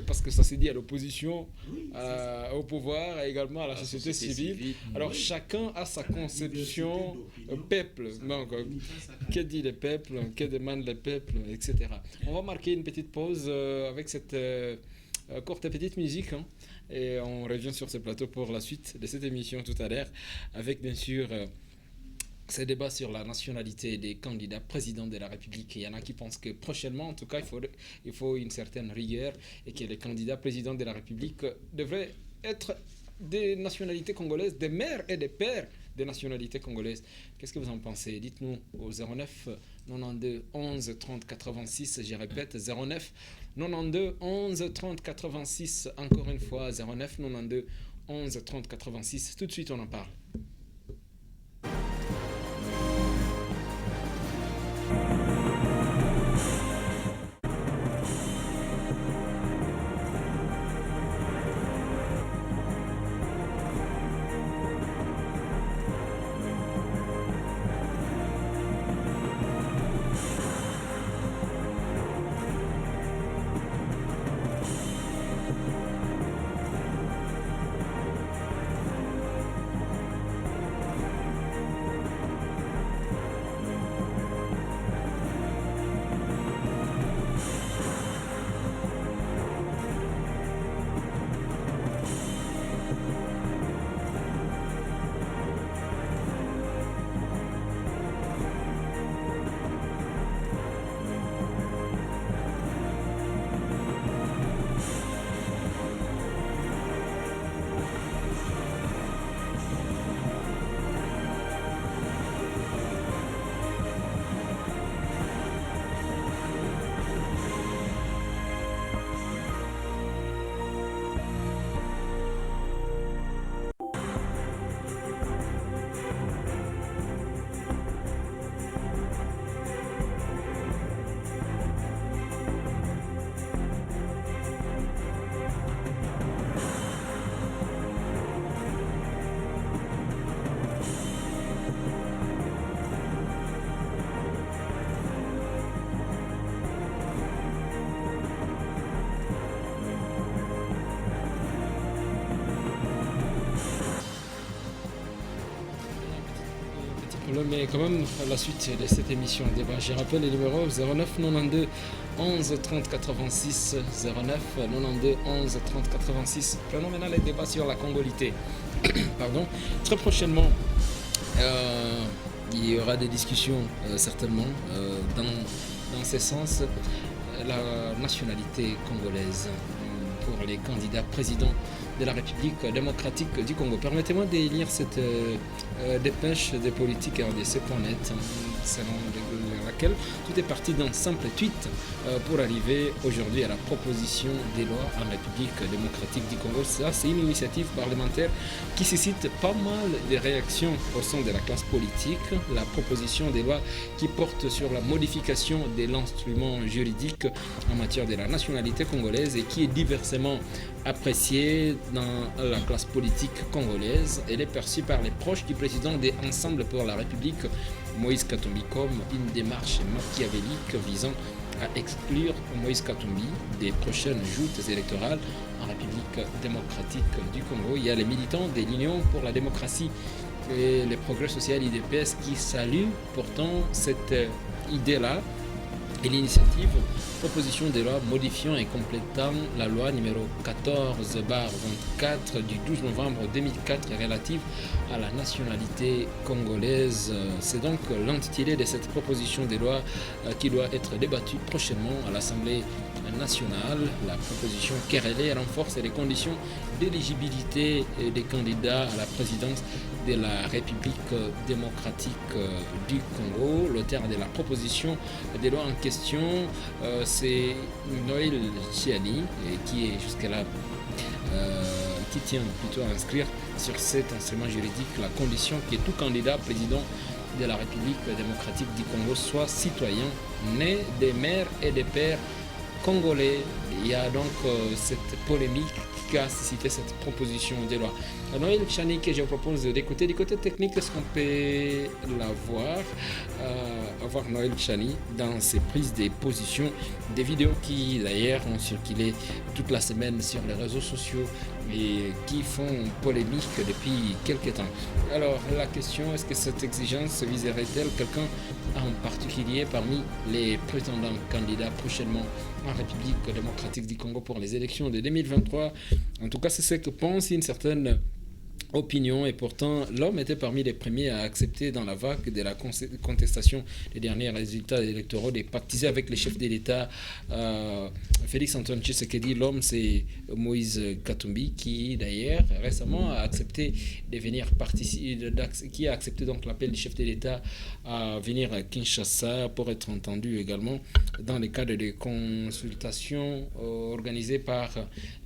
Parce que ça s'est dit à l'opposition, au pouvoir et également à la société civile. Alors chacun a sa conception peuple. Donc, que dit le peuple, que demande le peuple, etc. On va marquer une petite pause avec cette courte petite musique. Et on revient sur ce plateau pour la suite de cette émission tout à l'heure avec bien sûr... ces débats sur la nationalité des candidats présidents de la République. Il y en a qui pensent que prochainement, en tout cas, il faut une certaine rigueur et que les candidats présidents de la République devraient être des nationalités congolaises, des mères et des pères des nationalités congolaises. Qu'est-ce que vous en pensez? Dites-nous au 09 92 11 30 86. Je répète, 09 92 11 30 86. Encore une fois, 09 92 11 30 86. Tout de suite, on en parle. Mais quand même, à la suite de cette émission débat, je rappelle les numéros 09 92 11 30 86, 09 92 11 30 86. Prenons maintenant les débats sur la congolité. Pardon. Très prochainement, il y aura des discussions certainement dans ce sens. La nationalité congolaise pour les candidats présidents de la République démocratique du Congo. Permettez-moi de lire cette dépêche des politiques RDC.net, selon laquelle tout est parti d'un simple tweet pour arriver aujourd'hui à la proposition des lois en République démocratique du Congo. Ça, c'est une initiative parlementaire qui suscite pas mal de réactions au sein de la classe politique. La proposition des lois qui porte sur la modification de l'instrument juridique en matière de la nationalité congolaise et qui est diversement appréciée dans la classe politique congolaise. Elle est perçue par les proches du président des Ensemble pour la République Moïse Katumbi comme une démarche machiavélique visant à exclure Moïse Katumbi des prochaines joutes électorales en République démocratique du Congo. Il y a les militants de l'Union pour la démocratie et le progrès social IDPS qui saluent pourtant cette idée-là et l'initiative proposition de loi modifiant et complétant la loi numéro 14/24 du 12 novembre 2004 relative à la nationalité congolaise. C'est donc l'intitulé de cette proposition de loi qui doit être débattue prochainement à l'Assemblée nationale. La proposition querellée renforce les conditions d'éligibilité des candidats à la présidence de la République démocratique du Congo. L'auteur de la proposition de loi en question, c'est Noël Chiani, qui est jusque-là, qui tient plutôt à inscrire sur cet instrument juridique la condition que tout candidat président de la République démocratique du Congo soit citoyen, né des mères et des pères congolais. Il y a donc cette polémique qui a suscité cette proposition de loi. Noël Chani, que je vous propose d'écouter du côté technique, est-ce qu'on peut avoir Noël Chani dans ses prises de position, des vidéos qui d'ailleurs ont circulé toute la semaine sur les réseaux sociaux et qui font polémique depuis quelques temps. Alors la question, est-ce que cette exigence viserait-elle quelqu'un en particulier parmi les prétendants candidats prochainement en République démocratique du Congo pour les élections de 2023? En tout cas, c'est ce que pense une certaine opinion, et pourtant l'homme était parmi les premiers à accepter dans la vague de la contestation des derniers résultats électoraux de pactiser avec les chefs de l'État. Félix Antoine Tshisekedi, l'homme c'est Moïse Katumbi, qui d'ailleurs récemment a accepté de venir participer, qui a accepté donc l'appel du chef de l'État à venir à Kinshasa pour être entendu également dans le cadre de consultations organisées par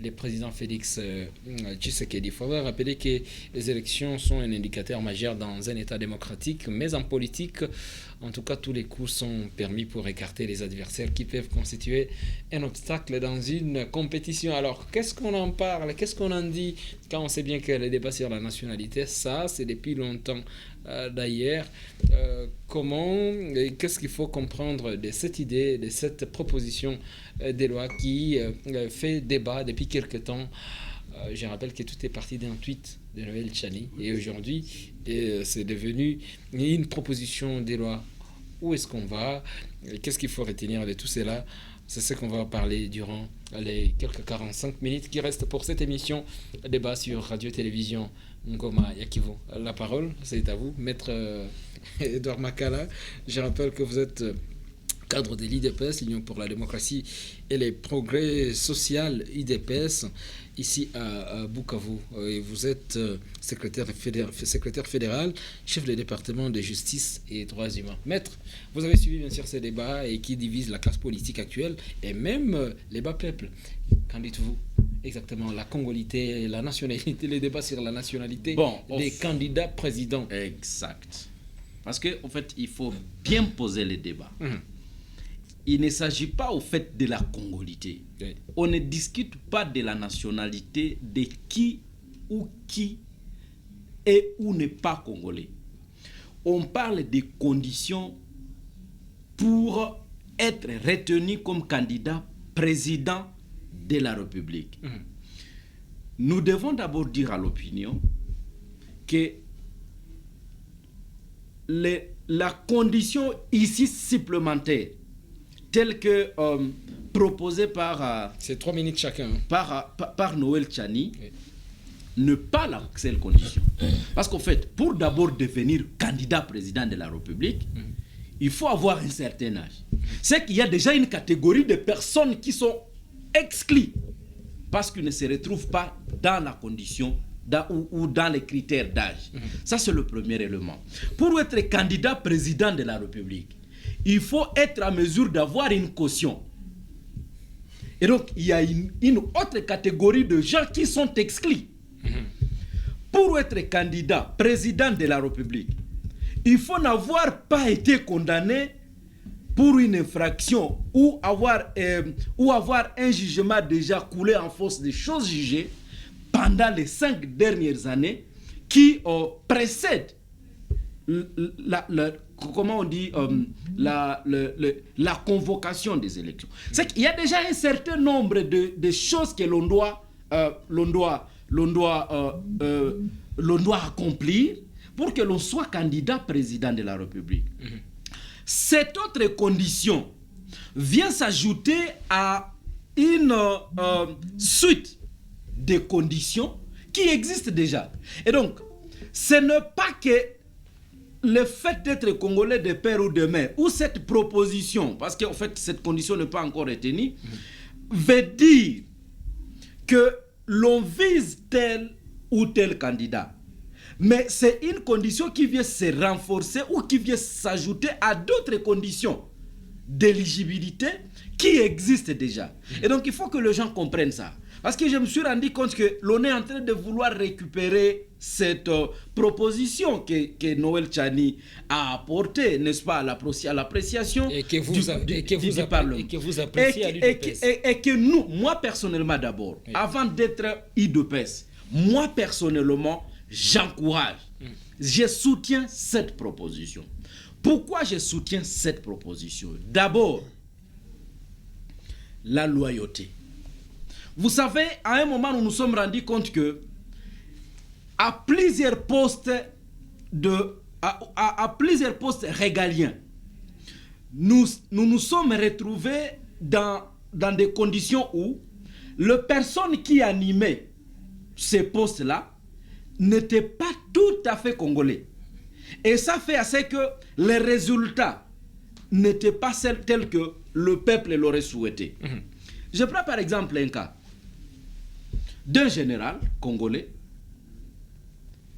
le président Félix Tshisekedi. Il faudrait rappeler que les élections sont un indicateur majeur dans un État démocratique, mais en politique, en tout cas, tous les coups sont permis pour écarter les adversaires qui peuvent constituer un obstacle dans une compétition. Alors, qu'est-ce qu'on en parle? Qu'est-ce qu'on en dit quand on sait bien que le débat sur la nationalité, ça, c'est depuis longtemps. D'ailleurs, qu'est-ce qu'il faut comprendre de cette idée, de cette proposition de loi qui fait débat depuis quelque temps? Je rappelle que tout est parti d'un tweet de Noël Chani et aujourd'hui c'est devenu une proposition de loi. Où est-ce qu'on va? Qu'est-ce qu'il faut retenir de tout cela? C'est ce qu'on va parler durant les quelques 45 minutes qui restent pour cette émission débat sur Radio-Télévision Ngoma Yakivu. La parole, c'est à vous, Maître Edouard Makala. Je rappelle que vous êtes cadre de l'IDPS, l'Union pour la démocratie et les progrès social IDPS, ici à Bukavu. Et vous êtes secrétaire fédéral, chef de département de justice et droits humains. Maître, vous avez suivi bien sûr ces débats et qui divisent la classe politique actuelle et même les bas peuples. Qu'en dites-vous exactement? La congolité, la nationalité, les débats sur la nationalité des candidats présidents. Exact. Parce qu'en fait, il faut bien poser les débats. Il ne s'agit pas au fait de la congolité. Oui. On ne discute pas de la nationalité de qui est ou n'est pas congolais. On parle des conditions pour être retenu comme candidat président de la République. Nous devons d'abord dire à l'opinion que la condition ici supplémentaire tel que proposé par... c'est 3 minutes chacun. Par Noël Chani, oui. Ne pas la seule condition. Parce qu'en fait, pour d'abord devenir candidat président de la République, il faut avoir un certain âge. C'est qu'il y a déjà une catégorie de personnes qui sont exclues parce qu'ils ne se retrouvent pas dans la condition ou dans les critères d'âge. Ça, c'est le premier élément. Pour être candidat président de la République, il faut être à mesure d'avoir une caution. Et donc, il y a une autre catégorie de gens qui sont exclus. Pour être candidat président de la République, il faut n'avoir pas été condamné pour une infraction ou avoir un jugement déjà coulé en force des choses jugées pendant les 5 dernières années qui précèdent comment on dit, la convocation des élections. C'est qu'il y a déjà un certain nombre de choses que l'on doit accomplir pour que l'on soit candidat président de la République. Cette autre condition vient s'ajouter à une suite de conditions qui existent déjà. Et donc, ce n'est pas que le fait d'être Congolais de père ou de mère, ou cette proposition, parce qu'en fait, cette condition n'est pas encore retenue, veut dire que l'on vise tel ou tel candidat. Mais c'est une condition qui vient se renforcer ou qui vient s'ajouter à d'autres conditions d'éligibilité qui existent déjà. Et donc, il faut que les gens comprennent ça. Parce que je me suis rendu compte que l'on est en train de vouloir récupérer cette proposition que Noël Tchani a apportée, n'est-ce pas, à l'appréciation du Parlement. Et que vous appréciez à l'UDPS. Et que nous, moi personnellement d'abord, avant d'être UDPS, moi personnellement, j'encourage, je soutiens cette proposition. Pourquoi je soutiens cette proposition? D'abord, la loyauté. Vous savez, à un moment, nous nous sommes rendus compte que à plusieurs postes régaliens, nous nous sommes retrouvés dans des conditions où les personnes qui animaient ces postes-là n'étaient pas tout à fait congolais. Et ça fait assez que les résultats n'étaient pas tels que le peuple l'aurait souhaité. Je prends par exemple un cas d'un général congolais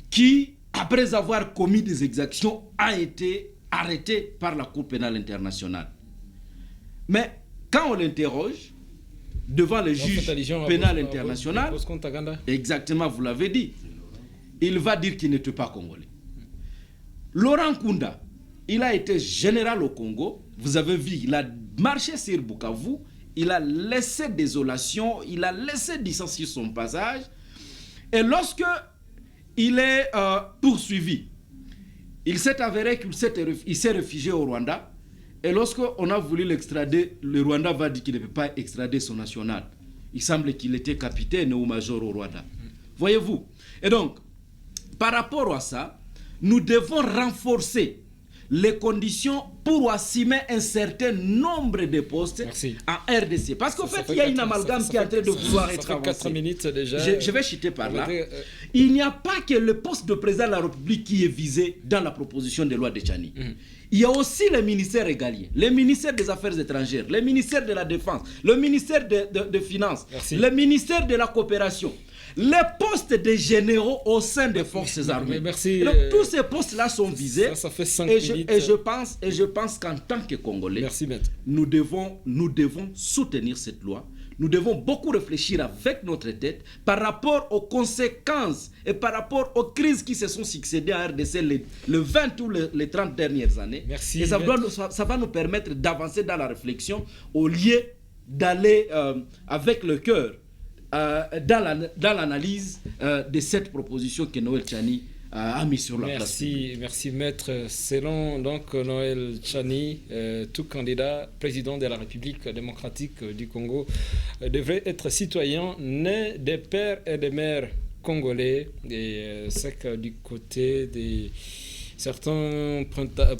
qui, après avoir commis des exactions, a été arrêté par la Cour pénale internationale. Mais quand on l'interroge devant le juge pénal international, exactement, vous l'avez dit, il va dire qu'il n'était pas congolais. Laurent Nkunda, il a été général au Congo. Vous avez vu, il a marché sur Bukavu. Il a laissé désolation, il a laissé distance sur son passage. Et lorsque il est poursuivi, il s'est avéré qu'il s'est réfugié au Rwanda. Et lorsqu'on a voulu l'extrader, le Rwanda va dire qu'il ne peut pas extrader son national. Il semble qu'il était capitaine ou major au Rwanda. Voyez-vous? Et donc, par rapport à ça, nous devons renforcer les conditions pour assumer un certain nombre de postes en RDC. Parce qu'en fait, il y a une amalgame qui est en train de vouloir être avancée. 4 minutes déjà. Je vais chuter par là. Il n'y a pas que le poste de président de la République qui est visé dans la proposition de loi de Tchani. Il y a aussi les ministères régaliens, le ministère des Affaires étrangères, le ministère de la Défense, le ministère des Finances, le ministère de la Coopération. Les postes de généraux au sein des forces armées. Merci. Donc, tous ces postes-là sont visés. Ça fait 5 minutes. Et je pense qu'en tant que Congolais, nous devons soutenir cette loi. Nous devons beaucoup réfléchir avec notre tête par rapport aux conséquences et par rapport aux crises qui se sont succédées à RDC le 20 ou les 30 dernières années. Merci. Et ça va nous permettre d'avancer dans la réflexion au lieu d'aller avec le cœur dans l'analyse de cette proposition que Noël Tchani a mis sur la place. Merci maître. Selon donc Noël Tchani, tout candidat président de la République démocratique du Congo devrait être citoyen né des pères et des mères congolais. Et c'est que du côté des certains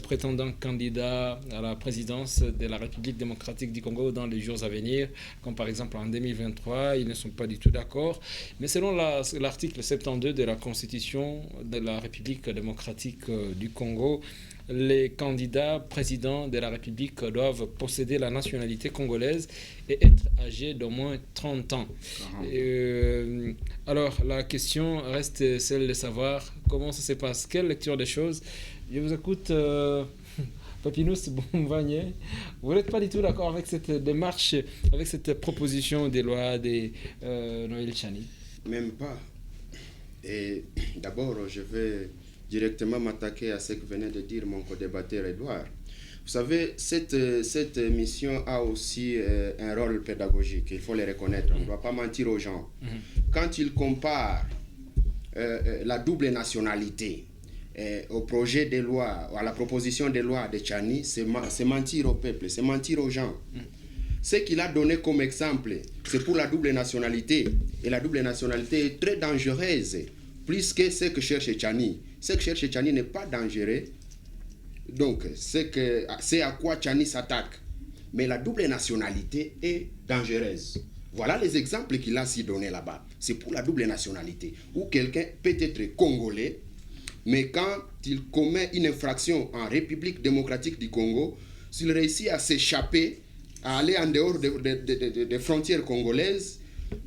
prétendants candidats à la présidence de la République démocratique du Congo dans les jours à venir, comme par exemple en 2023, ils ne sont pas du tout d'accord. Mais selon l'article 72 de la Constitution de la République démocratique du Congo, les candidats présidents de la République doivent posséder la nationalité congolaise et être âgés d'au moins 30 ans. Alors, la question reste celle de savoir comment ça se passe. Quelle lecture des choses? Je vous écoute, Papinous Boumvanier. Vous n'êtes pas du tout d'accord avec cette démarche, avec cette proposition des lois de Noël Tchani? Même pas. Et d'abord, je vais directement m'attaquer à ce que venait de dire mon co-débatteur Edouard. Vous savez, cette mission a aussi un rôle pédagogique, il faut le reconnaître, on ne doit pas mentir aux gens. Quand ils comparent la double nationalité au projet de loi, à la proposition de loi de Tchani, c'est mentir au peuple, c'est mentir aux gens. Ce qu'il a donné comme exemple, c'est pour la double nationalité. Et la double nationalité est très dangereuse, plus que ce que cherche Tchani. Ce que cherche Tchani n'est pas dangereux. Donc, c'est à quoi Tchani s'attaque. Mais la double nationalité est dangereuse. Voilà les exemples qu'il a si donnés là-bas. C'est pour la double nationalité, où quelqu'un peut être congolais, mais quand il commet une infraction en République démocratique du Congo, s'il réussit à s'échapper, à aller en dehors des frontières congolaises,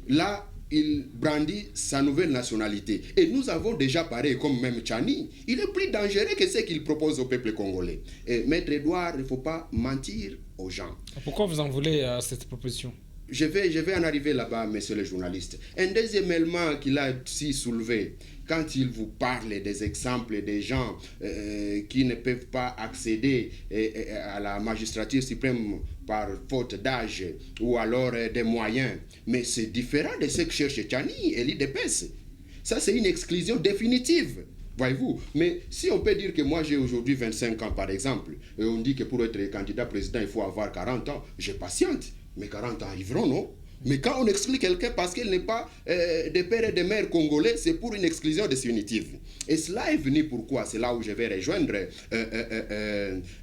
là, il brandit sa nouvelle nationalité. Et nous avons déjà parlé, comme même Tchani, il est plus dangereux que ce qu'il propose au peuple congolais. Et Maître Edouard, il ne faut pas mentir aux gens. Pourquoi vous en voulez à cette proposition? Je vais en arriver là-bas, monsieur le journaliste. Un deuxième élément qu'il a aussi soulevé, quand il vous parle des exemples des gens qui ne peuvent pas accéder à la magistrature suprême par faute d'âge ou alors des moyens, mais c'est différent de ce que cherche Tchani et l'IDPS. Ça, c'est une exclusion définitive. Voyez-vous, mais si on peut dire que moi j'ai aujourd'hui 25 ans par exemple, et on dit que pour être candidat président il faut avoir 40 ans, je patiente. Mais 40 ans arriveront, non? Mais quand on exclut quelqu'un parce qu'il n'est pas de père et de mère congolais, c'est pour une exclusion définitive. Et cela est venu pourquoi? C'est là où je vais rejoindre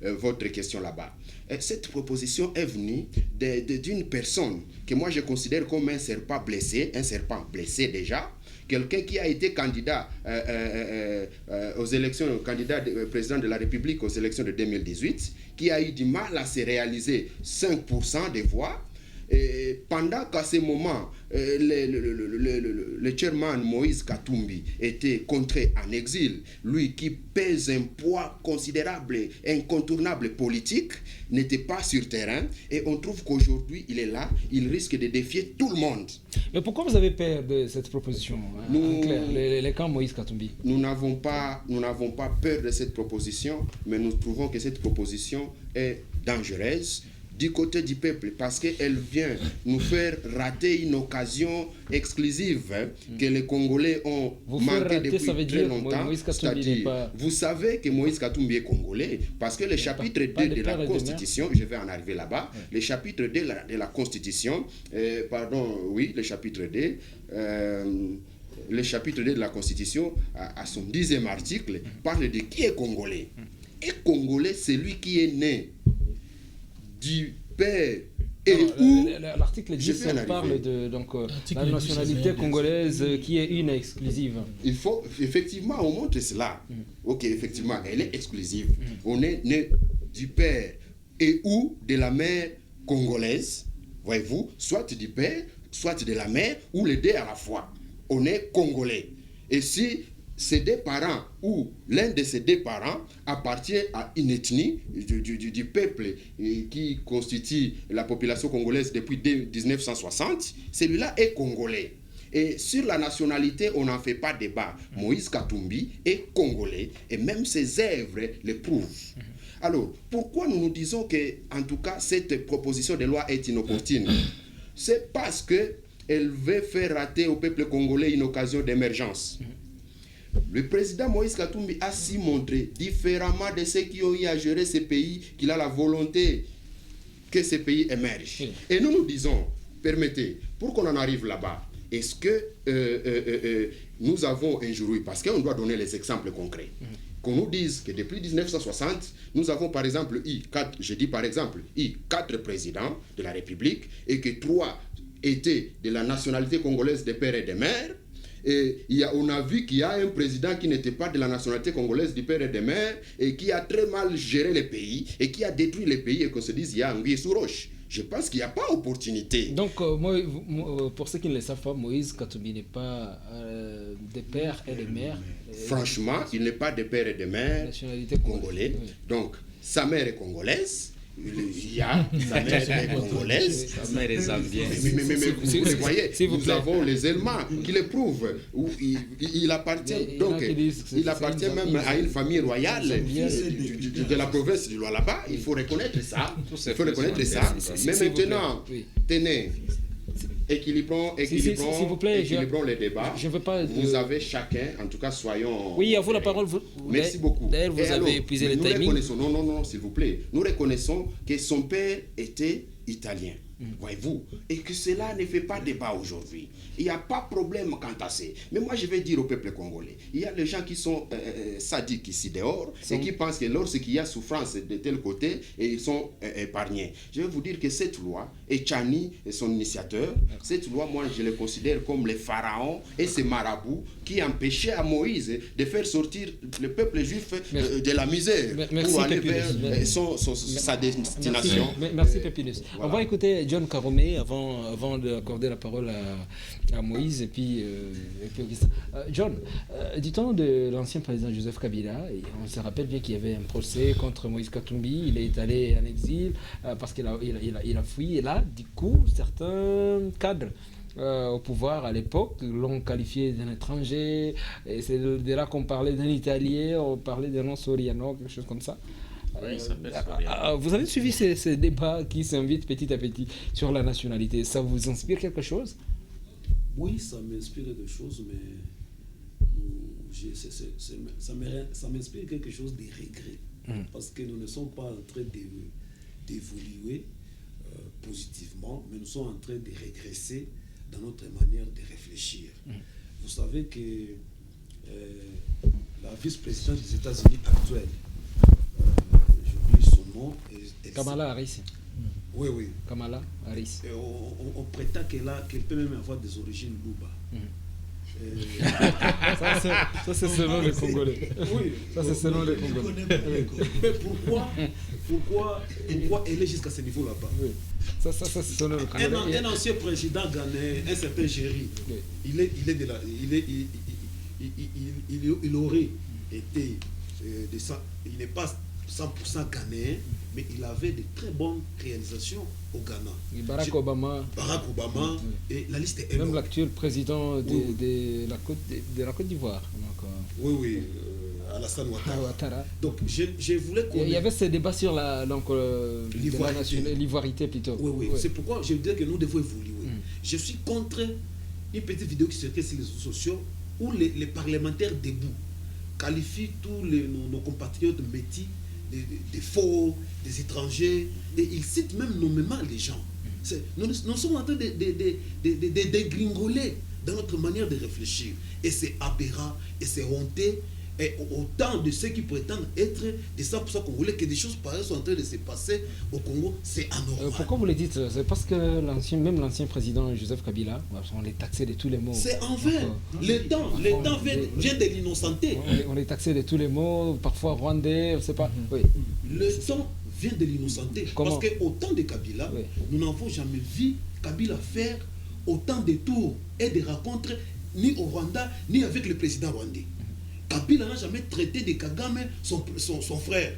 votre question là-bas. Cette proposition est venue d'une personne que moi je considère comme un serpent blessé déjà, quelqu'un qui a été candidat aux élections, candidat président de la République aux élections de 2018, qui a eu du mal à se réaliser 5% des voix. Et pendant qu'à ce moment, le chairman Moïse Katumbi était contré en exil, lui qui pèse un poids considérable, incontournable politique, n'était pas sur terrain. Et on trouve qu'aujourd'hui, il est là, il risque de défier tout le monde. Mais pourquoi vous avez peur de cette proposition, en clair, les camps Moïse Katumbi? Nous n'avons pas peur de cette proposition, mais nous trouvons que cette proposition est dangereuse du côté du peuple, parce qu'elle vient nous faire rater une occasion exclusive que les Congolais ont manqué depuis très longtemps. C'est-à-dire, vous savez que Moïse Katumbi est congolais, parce que le chapitre 2 de la Constitution, je vais en arriver là-bas, le chapitre 2 de la Constitution, le chapitre 2, le chapitre 2 de la Constitution, à son 10e article, parle de qui est congolais. Et congolais, c'est lui qui est né du père et où l'article 10 parle de la nationalité congolaise qui est une exclusive. Il faut effectivement on montre cela. Ok, effectivement elle est exclusive. On est né du père et ou de la mère congolaise, voyez-vous, soit du père, soit de la mère ou les deux à la fois. On est congolais. Et si ces deux parents ou l'un de ces deux parents appartient à une ethnie du peuple qui constitue la population congolaise depuis 1960, celui-là est congolais. Et sur la nationalité, on n'en fait pas débat. Moïse Katumbi est congolais et même ses œuvres le prouvent. Alors, pourquoi nous disons que, en tout cas, cette proposition de loi est inopportune? C'est parce qu'elle veut faire rater au peuple congolais une occasion d'émergence. Le président Moïse Katumbi a si montré, différemment de ceux qui ont eu à gérer ces pays, qu'il a la volonté que ces pays émergent. Et nous nous disons, permettez, pour qu'on en arrive là-bas, est-ce que nous avons un jour, parce qu'on doit donner les exemples concrets, qu'on nous dise que depuis 1960, nous avons par exemple eu 4 présidents de la République et que 3 étaient de la nationalité congolaise des pères et des mères. Et on a vu qu'il y a un président qui n'était pas de la nationalité congolaise du père et des mères et qui a très mal géré le pays et qui a détruit le pays et qu'on se dise il y a anguille sous roche. Je pense qu'il n'y a pas opportunité. Donc, pour ceux qui ne le savent pas, Moïse Katumbi n'est pas de père et de mère. Franchement, il n'est pas de père et de mère congolais. Oui. Donc, sa mère est congolaise. Sa mère est congolaise. Sa mère est zambienne. Mais vous voyez, nous avons les éléments qui le prouvent. Il appartient même à une famille royale de la province du Lualaba. Il faut reconnaître ça. Mais maintenant, tenez, équilibrons s'il vous plaît, les débats. Je veux pas. Vous avez chacun, en tout cas, soyons. Oui, à vous la parole. Merci beaucoup. D'ailleurs, vous avez épuisé le timing. Non, s'il vous plaît. Nous reconnaissons que son père était italien. Voyez-vous, et que cela ne fait pas débat aujourd'hui. Il n'y a pas de problème quant à ça. Mais moi, je vais dire au peuple congolais, il y a les gens qui sont sadiques ici dehors et qui pensent que lorsqu'il y a souffrance de tel côté, ils sont épargnés. Je vais vous dire que cette loi, et Tchani est son initiateur, cette loi, moi, je le considère comme les pharaons et ces marabouts qui empêchaient à Moïse de faire sortir le peuple juif de la misère pour aller vers sa destination. Merci, Pépinus. Voilà. On va écouter John Karomé avant d'accorder la parole à Moïse et puis Augustin. John, du temps de l'ancien président Joseph Kabila, on se rappelle bien qu'il y avait un procès contre Moïse Katumbi. Il est allé en exil parce qu'il a fui. Et là, du coup, certains cadres au pouvoir à l'époque l'ont qualifié d'un étranger. Et c'est de là qu'on parlait d'un Italien, on parlait d'un nom Soriano, quelque chose comme ça. Oui, il s'appelle Soriano. Vous avez suivi ces débats qui s'invitent petit à petit sur la nationalité. Ça vous inspire quelque chose? Oui, ça m'inspire des choses, mais ça m'inspire quelque chose de regret. Parce que nous ne sommes pas en train d'évoluer positivement, mais nous sommes en train de régresser dans notre manière de réfléchir. Vous savez que la vice-présidente des États-Unis actuelle, j'oublie son nom. Kamala Harris. Oui. Kamala Harris. On prétend qu'elle peut même avoir des origines Luba. Ça c'est selon les Congolais. Oui. Ça c'est selon les Congolais. Mais pourquoi elle est jusqu'à ce niveau là-bas? Oui. Ça c'est selon les Congolais. Un ancien président ghanéen, un certain Géry, il aurait été de ça. Il n'est pas 100% ghanéen, mais il avait de très bonnes réalisations au Ghana. Et Barack Obama, et la liste est énorme. Même l'actuel président de la Côte d'Ivoire. Oui, Alassane Ouattara. Donc je voulais qu'on... Il y avait ces débats sur l'ivoirité plutôt. Oui. C'est pourquoi je dis que nous devons évoluer. Je suis contre une petite vidéo qui circule sur les réseaux sociaux où les parlementaires debout qualifient tous nos compatriotes métis des faux, des étrangers, et ils citent même nommément les gens. Nous sommes en train de dégringoler dans notre manière de réfléchir. Et c'est aberrant, et c'est honteux, et autant de ceux qui prétendent être des 100% congolais, que des choses pareilles sont en train de se passer au Congo, c'est anormal. Pourquoi vous le dites? C'est parce que même l'ancien président Joseph Kabila, on les taxait de tous les mots. C'est en vain. Le temps vient de l'innocenter. On les taxait de tous les mots, parfois rwandais, je ne sais pas. Oui. Le temps vient de l'innocenter. Parce qu'au temps de Kabila, nous n'avons jamais vu Kabila faire autant de tours et de rencontres, ni au Rwanda, ni avec le président rwandais. Kabila n'a jamais traité de Kagame son frère.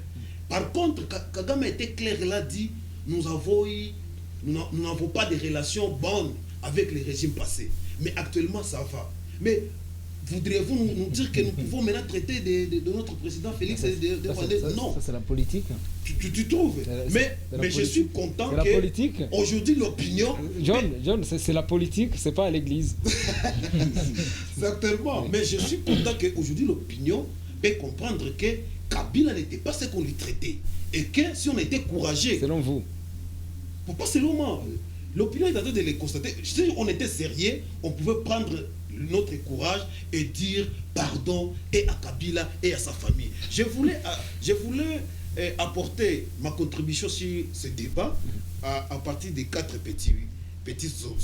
Par contre, Kagame était clair, il a dit, nous n'avons pas de relations bonnes avec les régimes passés. Mais actuellement, ça va. Mais voudriez-vous nous dire que nous pouvons maintenant traiter de notre président Félix de Rwandais? Non. Ça, c'est la politique. Tu trouves? Mais je suis content que aujourd'hui l'opinion... John, c'est la politique, c'est pas à l'église. Certainement. Mais je suis content qu'aujourd'hui l'opinion peut comprendre que Kabila n'était pas ce qu'on lui traitait. Et que si on était courageux... Selon vous? Pas selon moi. L'opinion est en train de les constater. Si on était sérieux, on pouvait prendre notre courage et dire pardon et à Kabila et à sa famille. Je voulais apporter ma contribution sur ce débat à partir des 4 petites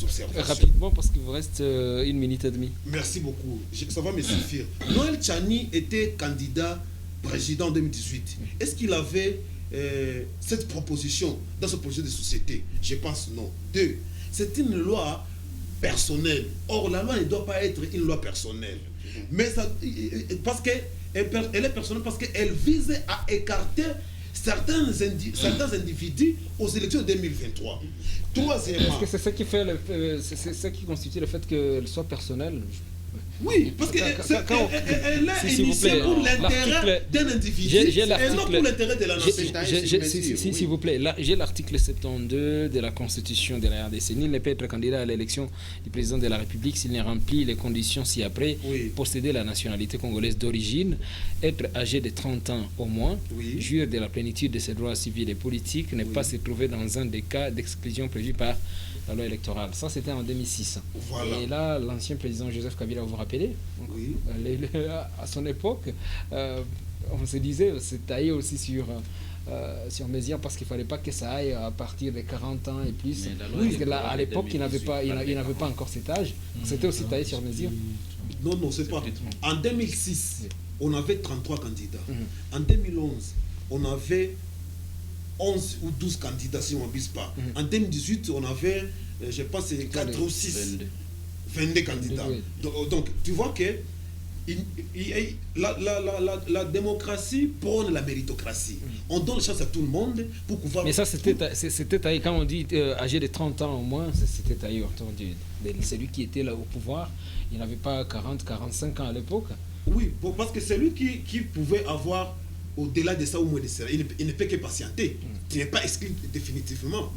observations. Rapidement, parce qu'il vous reste 1 minute et demie. Merci beaucoup. Ça va me suffire. Noël Tchani était candidat président en 2018. Est-ce qu'il avait cette proposition dans ce projet de société? Je pense non. 2. C'est une loi personnelle. Or, la loi ne doit pas être une loi personnelle. Mais parce qu'elle est personnelle, parce qu'elle vise à écarter certains individus aux élections de 2023. Troisièmement... Est-ce que c'est ce qui constitue le fait qu'elle soit personnelle? Oui, parce qu'elle est initiée pour l'intérêt d'un individu et non pour l'intérêt de la nation. S'il vous plaît, là, j'ai l'article 72 de la Constitution de la RDC. Nul ne peut être candidat à l'élection du président de la République s'il ne remplit les conditions ci-après, posséder la nationalité congolaise d'origine, être âgé de 30 ans au moins, jouir de la plénitude de ses droits civils et politiques, ne pas se trouver dans un des cas d'exclusion prévus par la loi électorale. Ça, c'était en 2006. Voilà. Et là, l'ancien président Joseph Kabila, vous vous rappelez, à son époque, on se disait, c'est taillé aussi sur Mézières parce qu'il ne fallait pas que ça aille à partir de 40 ans et plus. Parce que là, à l'époque, il n'avait pas encore cet âge. C'était aussi taillé sur Mézières. Non, c'est pas. En 2006, on avait 33 candidats. En 2011, on avait 11 ou 12 candidats, si on n'abuse pas. En 2018, on avait, je pense, 4 ou 6, 22 candidats. Donc, tu vois que la démocratie prône la méritocratie. On donne chance à tout le monde pour pouvoir... Mais ça, c'était taillé, quand on dit âgé de 30 ans au moins, c'était taillé autour de celui qui était là au pouvoir. Il n'avait pas 40, 45 ans à l'époque. Oui, parce que c'est lui qui pouvait avoir au-delà de ça, au moins de ça, il ne peut que patienter. Tu n'es pas exclu définitivement.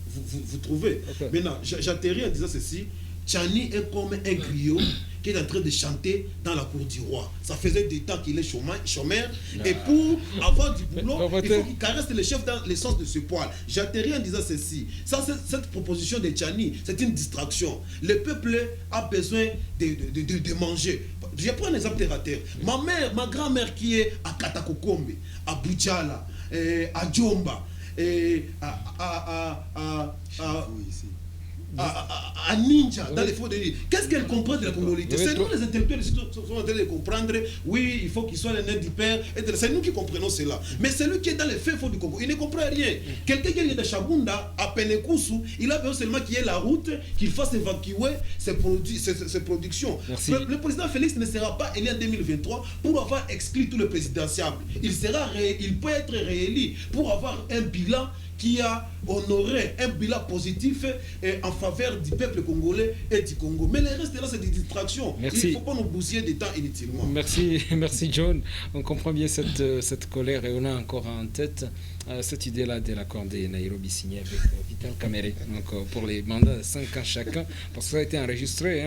Vous trouvez. Maintenant, j'atterris en disant ceci. Tchani est comme un griot qui est en train de chanter dans la cour du roi. Ça faisait des temps qu'il est chômeur. Et pour avoir du boulot, il faut qu'il caresse le chef dans le sens de ce poil. J'atterris en disant ceci. Cette proposition de Tchani, c'est une distraction. Le peuple a besoin de manger. Je prends un exemple terre à terre. Ma grand-mère qui est à Katakokombe, à Boudjala, à Djomba, à Ninja, dans les fonds de l'île. Qu'est-ce qu'elle comprend de la congolité? C'est nous les intellectuels qui sont en train de comprendre. Oui, il faut qu'il soit le nez du père. C'est nous qui comprenons cela. Mais celui qui est dans les faits fonds du Congo, il ne comprend rien. Quelqu'un qui est de Chabunda, à Penekusu, il a besoin seulement qu'il y ait la route, qu'il fasse évacuer ses productions. Le président Félix ne sera pas élu en 2023 pour avoir exclu tout le présidentiable. Il peut être réélu pour avoir un bilan qui a honoré un bilan positif en faveur du peuple congolais et du Congo. Mais le reste là, c'est des distractions. Merci. Il ne faut pas nous bousiller des temps inutilement. Merci John. On comprend bien cette colère et on a encore en tête cette idée-là de l'accord de Nairobi signé avec Vital Kamerhe. Donc pour les mandats de 5 ans chacun, parce que ça a été enregistré.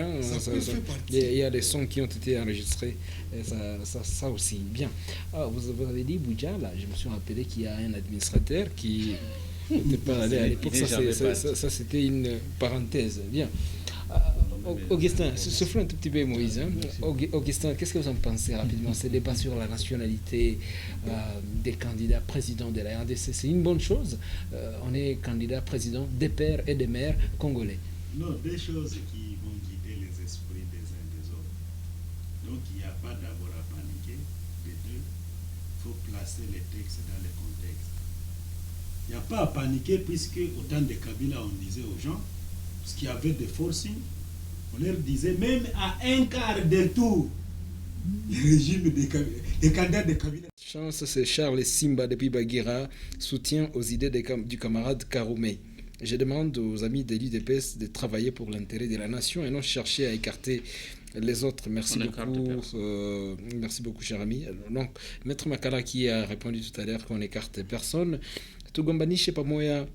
Il y a des sons qui ont été enregistrés. Et ça aussi. Bien. Vous avez dit Boudjala. Je me suis rappelé qu'il y a un administrateur qui n'était pas allé à l'époque. Ça c'était une parenthèse. Bien. Augustin, souffle un tout petit peu Moïse. Augustin, qu'est-ce que vous en pensez rapidement? Ce débat sur la nationalité des candidats présidents de la RDC, c'est une bonne chose. On est candidat président des pères et des mères congolais. Non, des choses qui vont guider les esprits des uns et des autres. Donc il n'y a pas d'abord à paniquer. De deux, il faut placer les textes dans le contexte. Il n'y a pas à paniquer puisque au temps de Kabila, on disait aux gens, parce qu'il y avait des forcing, on leur disait même à un quart de tour, le régime des candidats de Kabila. Chance, c'est Charles Simba depuis Bagira, soutien aux idées du camarade Karoumé. Je demande aux amis de l'UDPS de travailler pour l'intérêt de la nation et non chercher à écarter les autres. Merci beaucoup, cher ami. Donc, Maître Makala qui a répondu tout à l'heure qu'on n'écarte personne. Tugombanishe pamoja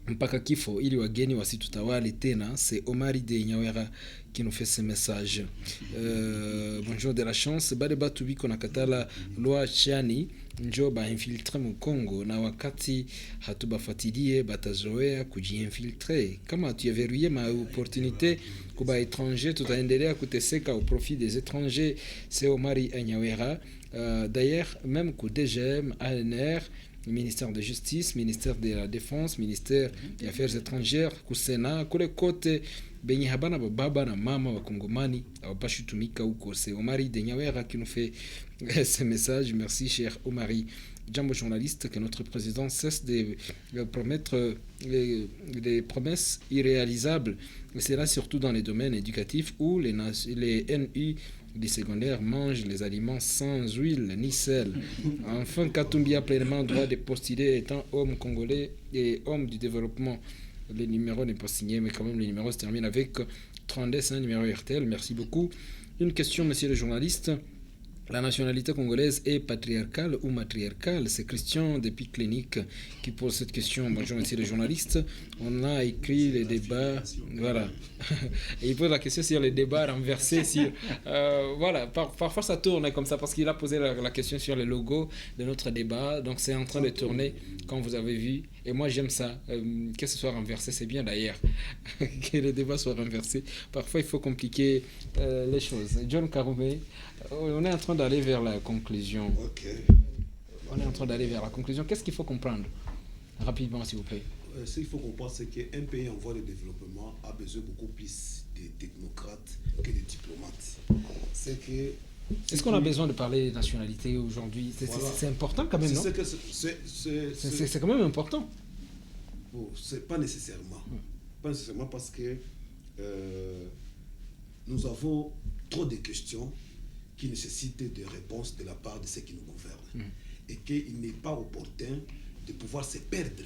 mpaka kifo ili wageni wasitutawale tena. C'est Omari de Nyawera qui nous fait ce message. Bonjour de la chance. Bade batu biko na katala loi Chani njo ba infiltre mu Congo na wakati hatubafatilie batazoea kujiinfiltre. Kama tuyaverrouiller ma opportunité kuba étranger tutaendelea kuteseka au profit des étrangers. C'est Omari Nyawera. D'ailleurs, même ku DGM, ANR, ministère de Justice, ministère de la Défense, ministère des Affaires étrangères, Kusena, kule kote benye habana baba na mama wa Kongomani awapashi tumika huko. C'est Omari de Nyawera qui nous fait ce message. Merci cher Omari. Jambo journaliste, que notre président cesse de promettre les promesses irréalisables. Et c'est là surtout dans les domaines éducatifs où les NU des secondaires mangent les aliments sans huile ni sel. Enfin, Katumbi a pleinement droit de postuler étant homme congolais et homme du développement. Le numéro n'est pas signé, mais quand même le numéro se termine avec 32, c'est un numéro RTL. Merci beaucoup. Une question, monsieur le journaliste. La nationalité congolaise est patriarcale ou matriarcale? C'est Christian depuis Clinique qui pose cette question. Bonjour, monsieur le journaliste. On a écrit les débats. Voilà. Et il pose la question sur les débats renversés. Voilà. Parfois, ça tourne comme ça parce qu'il a posé la question sur le logo de notre débat. Donc, c'est en train de tourner, comme vous avez vu. Et moi, j'aime ça. Que ce soit renversé, c'est bien d'ailleurs. Que les débats soient renversés. Parfois, il faut compliquer les choses. John Karoumé, on est en train d'aller vers la conclusion. On est en train d'aller vers la conclusion. Qu'est-ce qu'il faut comprendre? Rapidement, s'il vous plaît. Ce qu'il faut comprendre, c'est qu'un pays en voie de développement a besoin beaucoup plus de technocrates que de diplomates. Est-ce qu'on a besoin de parler de nationalité aujourd'hui? C'est important quand même, non? C'est quand même important. Bon, c'est pas nécessairement. Pas nécessairement parce que nous avons trop de questions qui nécessitent des réponses de la part de ceux qui nous gouvernent. Et qu'il n'est pas opportun de pouvoir se perdre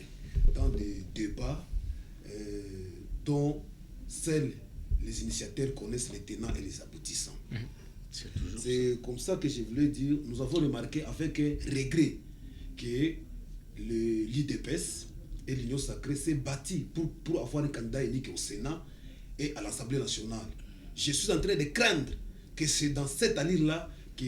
dans des débats dont seuls les initiateurs connaissent les tenants et les aboutissants. C'est comme ça que je voulais dire, nous avons remarqué avec regret que l'IDPS et l'Union Sacrée s'est bâti pour avoir un candidat unique au Sénat et à l'Assemblée nationale. Je suis en train de craindre que c'est dans cette allure-là que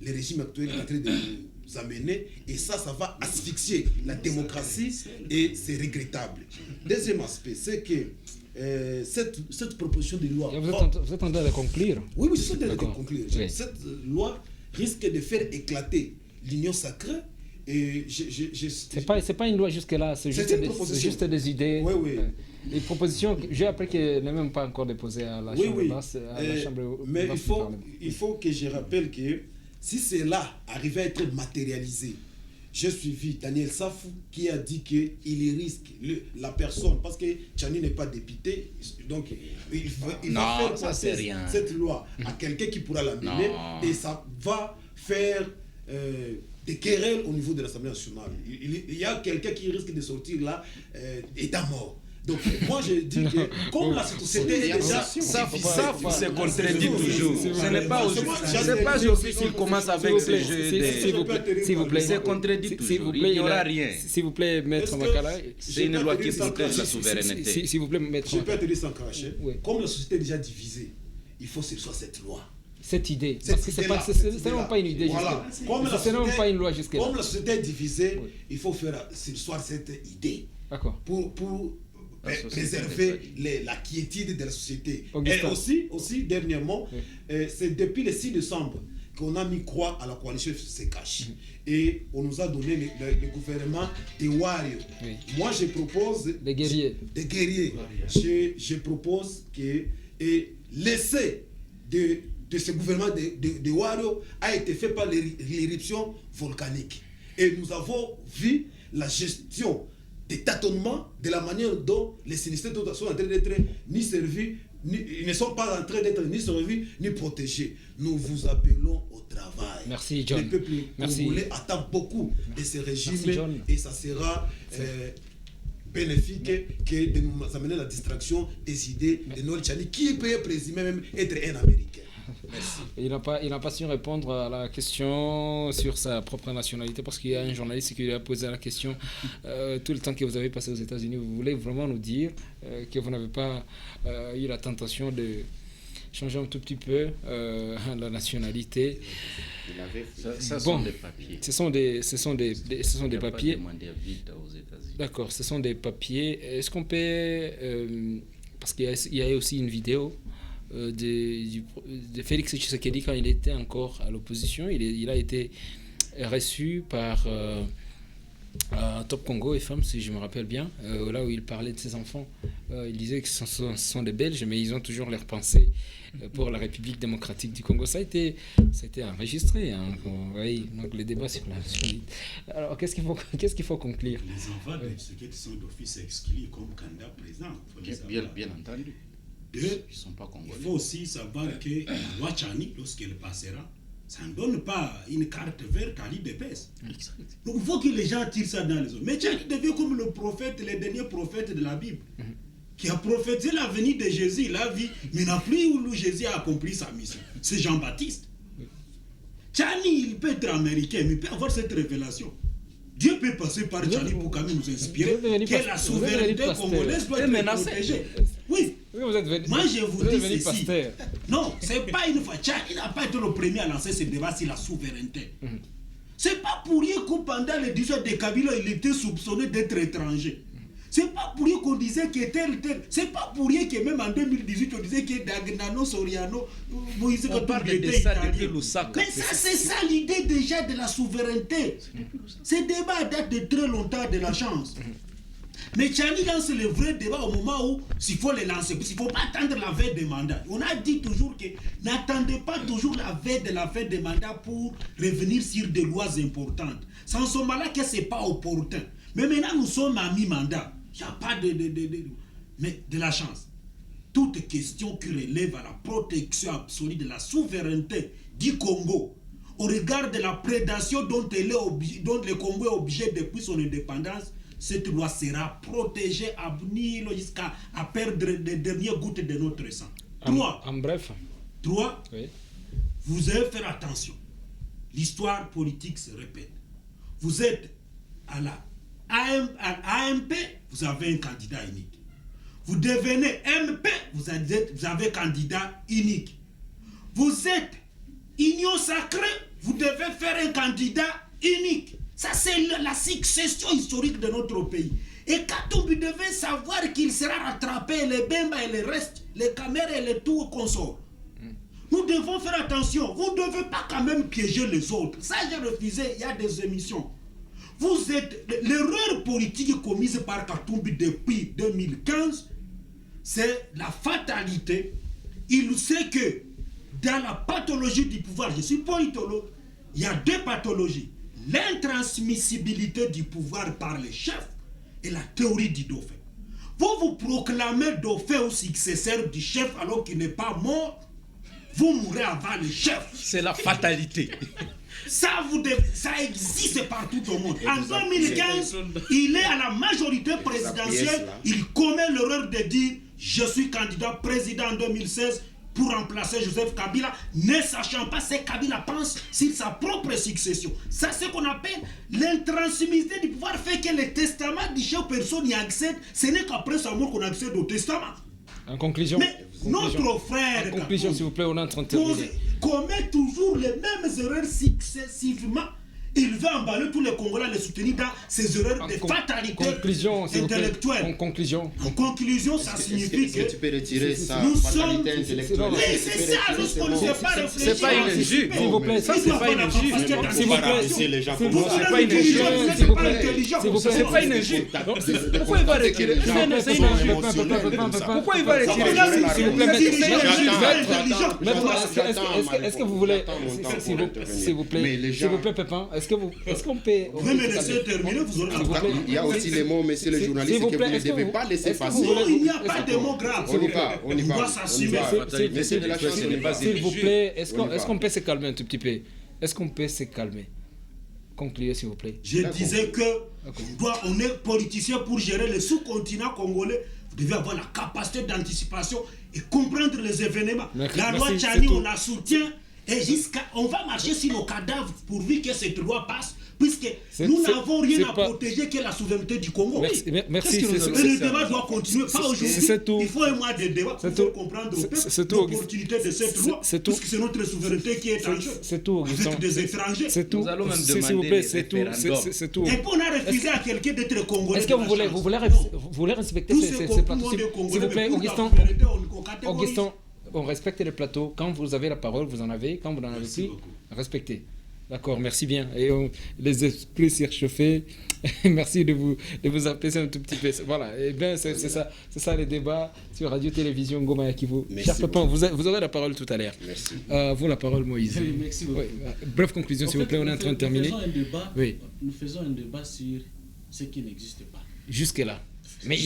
le régime actuel est en train de nous amener, et ça va asphyxier la démocratie, et c'est regrettable. Deuxième aspect, c'est que cette proposition de loi... Vous êtes en train de conclure? Oui, je suis en train de conclure. Oui. Cette loi risque de faire éclater l'Union Sacrée. Et c'est pas une loi jusque-là, c'est juste des idées. Oui, oui. Les propositions, j'ai appris qu'elle n'est même pas encore déposée à la Chambre basse. Mais il faut que je rappelle que si cela arrivait à être matérialisé, j'ai suivi Daniel Safou qui a dit qu'il risque la personne, parce que Tchani n'est pas député, donc il va faire passer cette loi à quelqu'un qui pourra la mener, et ça va faire des querelles au niveau de l'Assemblée nationale. Il y a quelqu'un qui risque de sortir là, état mort. Donc moi je dis que comme la société est déjà... Ça se contredit toujours. Ce n'est pas aujourd'hui qu'il commence avec ce jeu. S'il vous plaît. C'est contredit toujours. Il n'y aura rien. S'il vous plaît, Maître Makala. C'est une loi qui protège la souveraineté. S'il vous plaît, Maître. Je peux te dire sans cracher. Comme la société est déjà divisée, il faut que ce soit cette loi. Cette idée, parce que c'est non pas une idée, voilà. C'est non pas une loi jusque-là. Comme la société est divisée, il faut faire ce soir cette idée. D'accord. Pour préserver la quiétude de la société. Et aussi dernièrement, c'est depuis le 6 décembre qu'on a mis croix à la coalition FCCH. Et on nous a donné le gouvernement des warriors. Moi, je propose... Des guerriers. Des guerriers. Je propose que l'essai de ce gouvernement de warriors a été fait par l'éruption volcanique. Et nous avons vu la gestion des tâtonnements, de la manière dont les sinistrés sont en train d'être ni servis, ils ne sont pas en train d'être ni servis, ni protégés. Nous vous appelons au travail. Merci, John. Le peuple congolais attend beaucoup de ce régime. Merci, et ça sera bénéfique que de nous amener la distraction des idées de Noël Tchani, qui peut présumer même être un Américain. Merci. Il n'a pas su répondre à la question sur sa propre nationalité, parce qu'il y a un journaliste qui lui a posé la question tout le temps que vous avez passé aux États-Unis. Vous voulez vraiment nous dire que vous n'avez pas eu la tentation de changer un tout petit peu la nationalité? Ça sont des papiers. Ce sont des papiers. D'accord, ce sont des papiers. Est-ce qu'on peut... parce qu'il y a aussi une vidéo de Félix Tshisekedi quand il était encore à l'opposition. Il a été reçu par Top Congo FM, si je me rappelle bien, là où il parlait de ses enfants. Il disait que ce sont des Belges, mais ils ont toujours leur pensée pour la République démocratique du Congo. Ça a été enregistré. Hein. Oui, donc les débats sur la nationalité. Alors, qu'est-ce qu'il faut conclure? Les enfants de Tshisekedi sont d'office exclus comme candidat président. Bien entendu. Deux, ils sont pas congolais. Il faut aussi savoir que la loi Tchani, lorsqu'elle passera, ça ne donne pas une carte verte à l'IDPS. Donc il faut que les gens tirent ça dans les autres. Mais Tchani devient comme le prophète, les derniers prophètes de la Bible. qui a prophétisé la venue de Jésus, il a vu, mais n'a plus où Jésus a accompli sa mission. C'est Jean-Baptiste. Tchani, il peut être américain, mais il peut avoir cette révélation. Dieu peut passer par Tchani pour quand même nous inspirer que la souveraineté congolaise doit être protégée. Oui. Moi, je vous dis ceci. Non, c'est pas une fois. Tchani n'a pas été le premier à lancer ce débat sur la souveraineté. C'est pas pour rien que pendant les 18 de Kabila, il était soupçonné d'être étranger. C'est pas pour rien qu'on disait que tel. C'est pas pour rien que même en 2018, on disait que Dagnano, Soriano, Moïse Katumbi était italien. Mais ça, c'est ça l'idée déjà de la souveraineté. Ce débat date de très longtemps de la chance. Mais Tchani lance le vrai débat au moment où s'il faut le lancer, parce qu'il ne faut pas attendre la veille des mandats. On a dit toujours que n'attendez pas toujours la veille de la fin des mandats pour revenir sur des lois importantes. C'est en ce moment-là que ce n'est pas opportun. Mais maintenant, nous sommes à mi-mandat. Il n'y a pas mais de la chance. Toute question qui relève à la protection absolue de la souveraineté du Congo, au regard de la prédation dont le Congo est obligé depuis son indépendance, cette loi sera protégée à venir jusqu'à perdre les dernières gouttes de notre sang. En bref. 3. Oui. Vous devez faire attention. L'histoire politique se répète. Vous êtes à la AMP, vous avez un candidat unique. Vous devenez MP, vous avez candidat unique. Vous êtes Union sacrée, vous devez faire un candidat unique. Ça, c'est la succession historique de notre pays. Et Katumbi devait savoir qu'il sera rattrapé, les Bemba et les restes, les caméras et les tout consorts. Nous devons faire attention. Vous ne devez pas quand même piéger les autres. Ça, j'ai refusé, il y a des émissions. Vous êtes... L'erreur politique commise par Katumbi depuis 2015, c'est la fatalité. Il sait que dans la pathologie du pouvoir, je suis politologue, il y a 2 pathologies. L'intransmissibilité du pouvoir par les chefs et la théorie du dauphin. Vous proclamez dauphin ou successeur du chef alors qu'il n'est pas mort, vous mourrez avant le chef. C'est la fatalité. Ça existe partout au monde. En 2015, il est à la majorité présidentielle, il commet l'erreur de dire « Je suis candidat président en 2016 » pour remplacer Joseph Kabila, ne sachant pas ce que Kabila pense sur sa propre succession. Ça, c'est ce qu'on appelle l'intransmissibilité du pouvoir, fait que le testament du chef, personne n'y accède. Ce n'est qu'après sa mort qu'on accède au testament. En conclusion, mais notre frère, en conclusion, s'il vous plaît, on est en train de terminer. Commet toujours les mêmes erreurs successivement. Il veut emballer tous les Congolais à les soutenir dans ces erreurs de fatalité intellectuelle. En conclusion, ça signifie que tu peux retirer sa nous fatalité sommes... intellectuelle. Oui, c'est ça, lorsqu'on ne sait pas réfléchir. C'est pas une injure, s'il vous plaît. Ça, c'est pas une injure. S'il vous plaît. C'est pas une injure. S'il vous plaît. C'est pas une injure. Pourquoi il va retirer? Pourquoi il va retirer? S'il vous plaît, est-ce que vous voulez... S'il vous plaît, Pépin, est-ce qu'on peut... Vous me laissez terminer, vous aurez... Il y a aussi les mots, monsieur le journaliste, que vous ne devez pas laisser passer. Non, il n'y a pas de mots graves. On y va. doit s'assumer. Monsieur de la Chance, s'il vous plaît, est-ce qu'on peut se calmer un tout petit peu? Est-ce qu'on peut se calmer? Concluez, s'il vous plaît. Je disais que on est politicien pour gérer le sous-continent congolais. Vous devez avoir la capacité d'anticipation et comprendre les événements. La loi Tchani, on la soutient. Et on va marcher sur nos cadavres pourvu que cette loi passe, puisque nous n'avons rien à protéger que la souveraineté du Congo. Merci. Et le débat doit continuer, pas aujourd'hui. Il faut un mois de débat pour comprendre l'opportunité de cette loi, puisque c'est notre souveraineté qui est en jeu. C'est tout, Augustin. Avec des étrangers. C'est tout. Nous allons même S'il vous plaît, c'est tout. Et puis on a refusé à quelqu'un d'être congolais. Est-ce que vous voulez respecter ces plateaux? S'il vous plaît, Augustin, on respecte les plateaux. Quand vous avez la parole, vous en avez. Quand vous n'en avez plus, respectez. D'accord, merci bien. Et les esprits s'y réchauffent. Merci de vous apaiser un tout petit peu. Voilà, et bien c'est ça les débats sur Radio-Télévision Goma Kivu. Cher Pépin, vous aurez la parole tout à l'heure. Merci. Vous la parole, Moïse. Oui, merci beaucoup. Bref conclusion, s'il vous plaît, on est en train de terminer. Nous faisons un débat sur ce qui n'existe pas. Jusque-là. Mais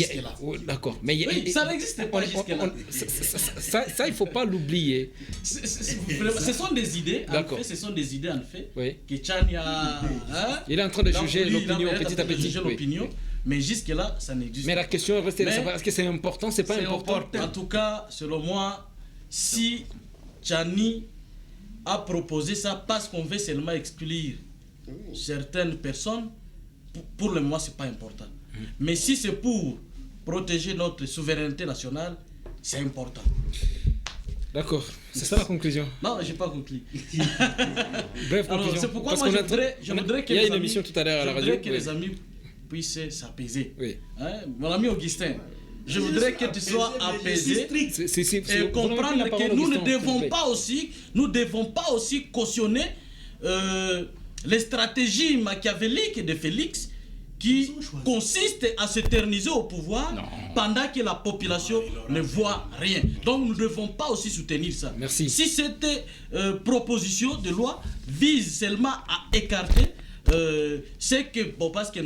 d'accord. Mais ça n'existe pas jusque-là. Ça, il ne faut pas l'oublier. Ce sont des idées. D'accord. Ce sont des idées, en fait. Oui. Que Tchani a. Il est en train de juger l'opinion petit à petit. L'opinion. Mais jusque-là, ça n'existe pas. Mais la question reste de Mais savoir est-ce que c'est important, c'est pas c'est important. En tout cas, selon moi, si Tchani a proposé ça parce qu'on veut seulement exclure certaines personnes, pour le moment, c'est pas important. Mais si c'est pour protéger notre souveraineté nationale, c'est important. D'accord, c'est ça la conclusion. Non, j'ai pas conclu. Bref, Alors, conclusion. c'est pourquoi Parce moi qu'on je attend- voudrais que il y a les une amis- émission tout à l'heure à la je radio. voudrais que Oui. les amis puissent s'apaiser. Oui. Hein, mon ami Augustin, je voudrais que tu sois apaisé et comprendre que nous ne devons pas aussi cautionner les stratégies machiavéliques de Félix qui consistent à s'éterniser au pouvoir pendant que la population ne voit rien. Donc nous ne devons pas aussi soutenir ça. Merci. Si cette proposition de loi vise seulement à écarter c'est que, bon, parce que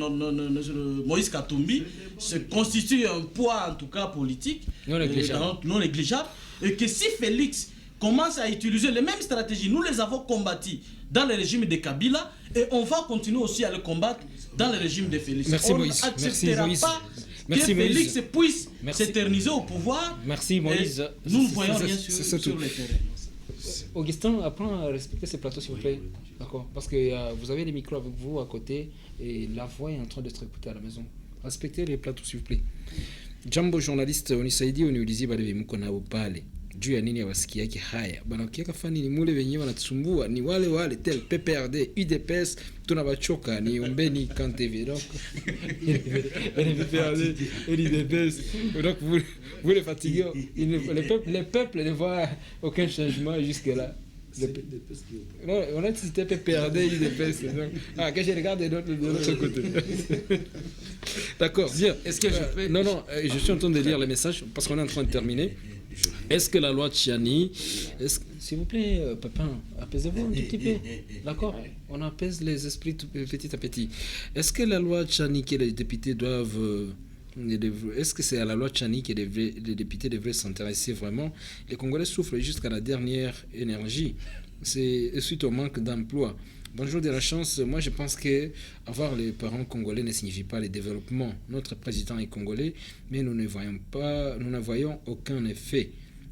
Moïse Katumbi se constitue un poids, en tout cas politique, non négligeable, et que si Félix commence à utiliser les mêmes stratégies, nous les avons combattues dans le régime de Kabila, et on va continuer aussi à le combattre dans le régime de Félix. Merci, on Moïse. n'acceptera Merci, pas Moïse. que Moïse. Félix puisse Merci. s'éterniser au pouvoir. Merci, Moïse. Et nous ne voyons rien sur tout. le terrain. Augustin, apprends à respecter ces plateaux, s'il vous plaît. D'accord. Parce que vous avez les micros avec vous à côté et la voix est en train d'être écoutée à la maison. Respectez les plateaux, s'il vous plaît. Jambo journaliste unisaidie uniulizie bale vimuko nao pale juu ya nini hawasikiaki haya banakiaka fani ni mule wenyewe wanatusumbua ni wale tel PPRD UDPS tunabachoka ni ombeni quand TV donc les PPRD et l'UDPS donc vous les fatiguez les peuples ne voient aucun changement jusque là. Non, on a cité PPRD et l'UDPS donc que je regarde de l'autre côté. D'accord, bien. Est-ce que je peux... Non, je suis en train de lire les messages parce qu'on est en train de terminer. Est-ce que la loi Tchani... S'il vous plaît, Pépin, apaisez-vous un tout petit peu. D'accord. On apaise les esprits petit à petit. Est-ce que la loi Tchani que les députés doivent... Est-ce que c'est à la loi Tchani que les députés devraient s'intéresser vraiment? Les Congolais souffrent jusqu'à la dernière énergie. C'est suite au manque d'emploi. Bonjour de la chance, moi je pense que avoir les parents congolais ne signifie pas le développement. Notre président est congolais, mais nous ne voyons aucun effet.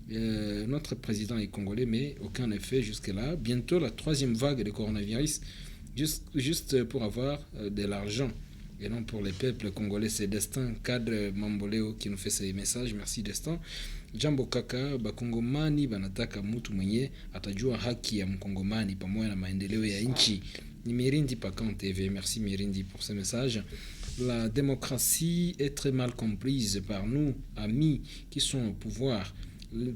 Notre président est congolais, mais aucun effet jusque-là. Bientôt la 3e vague de coronavirus, juste pour avoir de l'argent. Et non pour les peuples congolais, c'est Destin, cadre Mamboleo qui nous fait ces messages. Merci Destin. Jambo kaka, bakongomani banataka mtu mwenye atajua haki ya mkongomani pamoja na maendeleo ya nchi. Ni Mirindi Pakan TV. Merci Mirindi pour ce message. La démocratie est très mal comprise par nous, amis qui sont au pouvoir.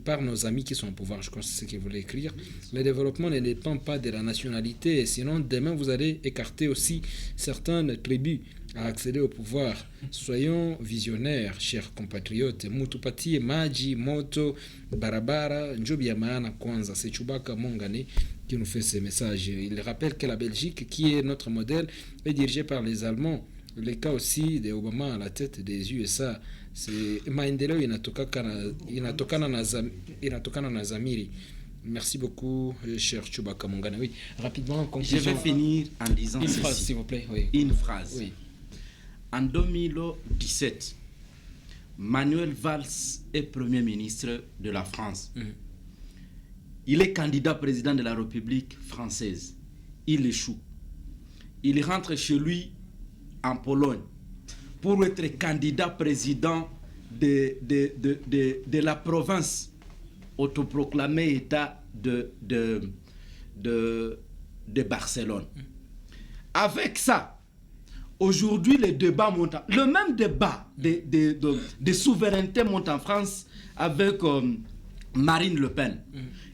Par nos amis qui sont au pouvoir, je crois que c'est ce qu'il voulait écrire. Le développement ne dépend pas de la nationalité, sinon demain vous allez écarter aussi certaines tribus à accéder au pouvoir. Soyons visionnaires, chers compatriotes. Mutupatie maji, moto, barabara, njobi ya maana kwanza. C'est Chubaka Mongane qui nous fait ces messages. Il rappelle que la Belgique, qui est notre modèle, est dirigée par les Allemands. Le cas aussi de Obama à la tête des USA, c'est maendeleo inatokana na zamiri. Merci beaucoup, cher Chubaka Mongane. Oui, rapidement, conclusion. Je vais finir en disant une ceci. phrase, s'il vous plaît. Oui. Une phrase. Oui. En 2017, Manuel Valls est Premier ministre de la France. Il est candidat président de la République française. Il échoue. Il rentre chez lui en Pologne pour être candidat président de la province autoproclamée État de Barcelone. Avec ça, aujourd'hui, les débats montent. Le même débat de souveraineté monte en France avec Marine Le Pen.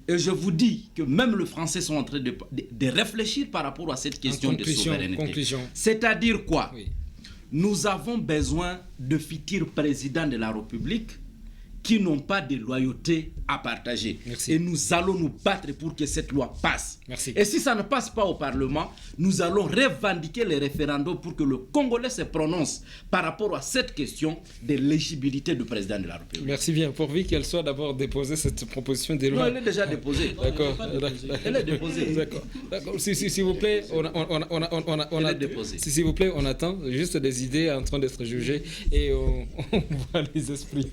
Et je vous dis que même les Français sont en train de réfléchir par rapport à cette question de souveraineté. C'est-à-dire quoi? Oui. Nous avons besoin de futurs présidents de la République qui n'ont pas de loyauté à partager. Merci. Et nous allons nous battre pour que cette loi passe. Merci. Et si ça ne passe pas au Parlement, nous allons revendiquer les référendums pour que le Congolais se prononce par rapport à cette question de l'éligibilité du président de la République. Merci bien. Pourvu qu'elle soit d'abord déposée, cette proposition de loi. Non, elle est déjà déposée. D'accord. Elle est déposée. D'accord. S'il vous plaît, Elle est déposée. s'il vous plaît, on attend juste des idées en train d'être jugées et on voit les esprits.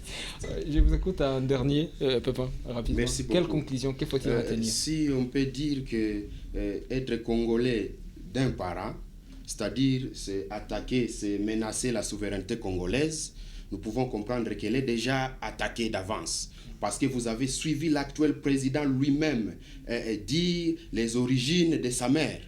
Je vous écoute en dernier, Pépin, rapidement. Merci Quelle beaucoup. conclusion, qu'il faut-il retenir? Si on peut dire que être congolais d'un parent, c'est-à-dire c'est attaquer, c'est menacer la souveraineté congolaise, nous pouvons comprendre qu'elle est déjà attaquée d'avance. Parce que vous avez suivi l'actuel président lui-même dire les origines de sa mère.